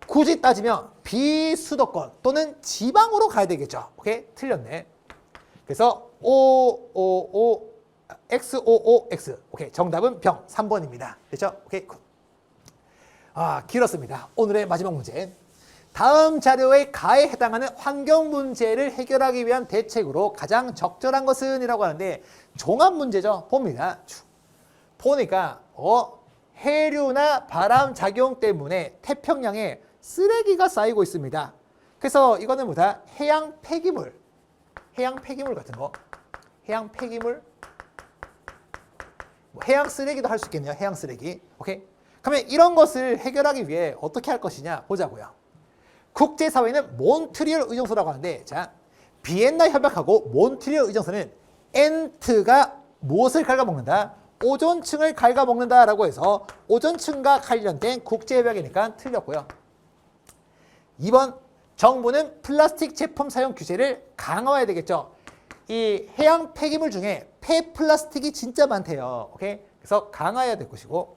굳이 따지면 비수도권 또는 지방으로 가야 되겠죠. 오케이? 틀렸네. 그래서 XOOX. 오케이. 정답은 병 3번입니다. 됐죠? 오케이. 길었습니다. 오늘의 마지막 문제. 다음 자료의 가에 해당하는 환경 문제를 해결하기 위한 대책으로 가장 적절한 것은 이라고 하는데 종합 문제죠. 봅니다. 보니까 해류나 바람 작용 때문에 태평양에 쓰레기가 쌓이고 있습니다. 그래서 이거는 뭐다? 해양 폐기물 같은 거. 해양 폐기물. 해양 쓰레기도 할 수 있겠네요. 해양 쓰레기. 오케이. 그러면 이런 것을 해결하기 위해 어떻게 할 것이냐 보자고요. 국제사회는 몬트리올 의정서라고 하는데, 자, 비엔나 협약하고 몬트리올 의정서는 엔트가 무엇을 갉아먹는다? 오존층을 갉아먹는다라고 해서 오존층과 관련된 국제협약이니까 틀렸고요. 2번, 정부는 플라스틱 제품 사용 규제를 강화해야 되겠죠. 이 해양 폐기물 중에 폐플라스틱이 진짜 많대요. 오케이? 그래서 강화해야 될 것이고,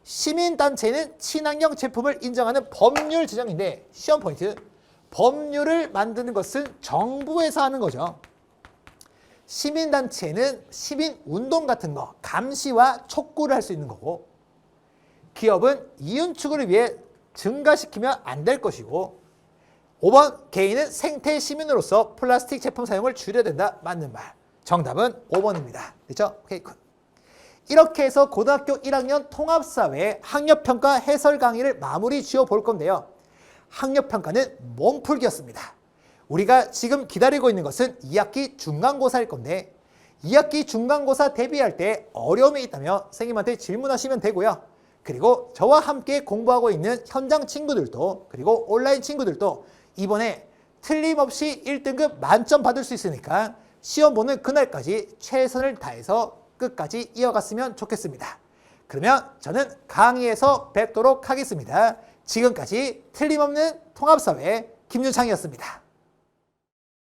시민단체는 친환경 제품을 인정하는 법률 제정인데, 시험 포인트, 법률을 만드는 것은 정부에서 하는 거죠. 시민단체는 시민운동 같은 거, 감시와 촉구를 할 수 있는 거고, 기업은 이윤축을 위해 증가시키면 안 될 것이고, 5번, 개인은 생태 시민으로서 플라스틱 제품 사용을 줄여야 된다. 맞는 말. 정답은 5번입니다. 됐죠? 오케이, 굿. 이렇게 해서 고등학교 1학년 통합사회 학력평가 해설 강의를 마무리 지어 볼 건데요. 학력평가는 몸풀기였습니다. 우리가 지금 기다리고 있는 것은 2학기 중간고사일 건데, 2학기 중간고사 대비할 때 어려움이 있다면 선생님한테 질문하시면 되고요. 그리고 저와 함께 공부하고 있는 현장 친구들도, 그리고 온라인 친구들도 이번에 틀림없이 1등급 만점 받을 수 있으니까 시험 보는 그날까지 최선을 다해서 끝까지 이어갔으면 좋겠습니다. 그러면 저는 강의에서 뵙도록 하겠습니다. 지금까지 틀림없는 통합사회 김윤창이었습니다.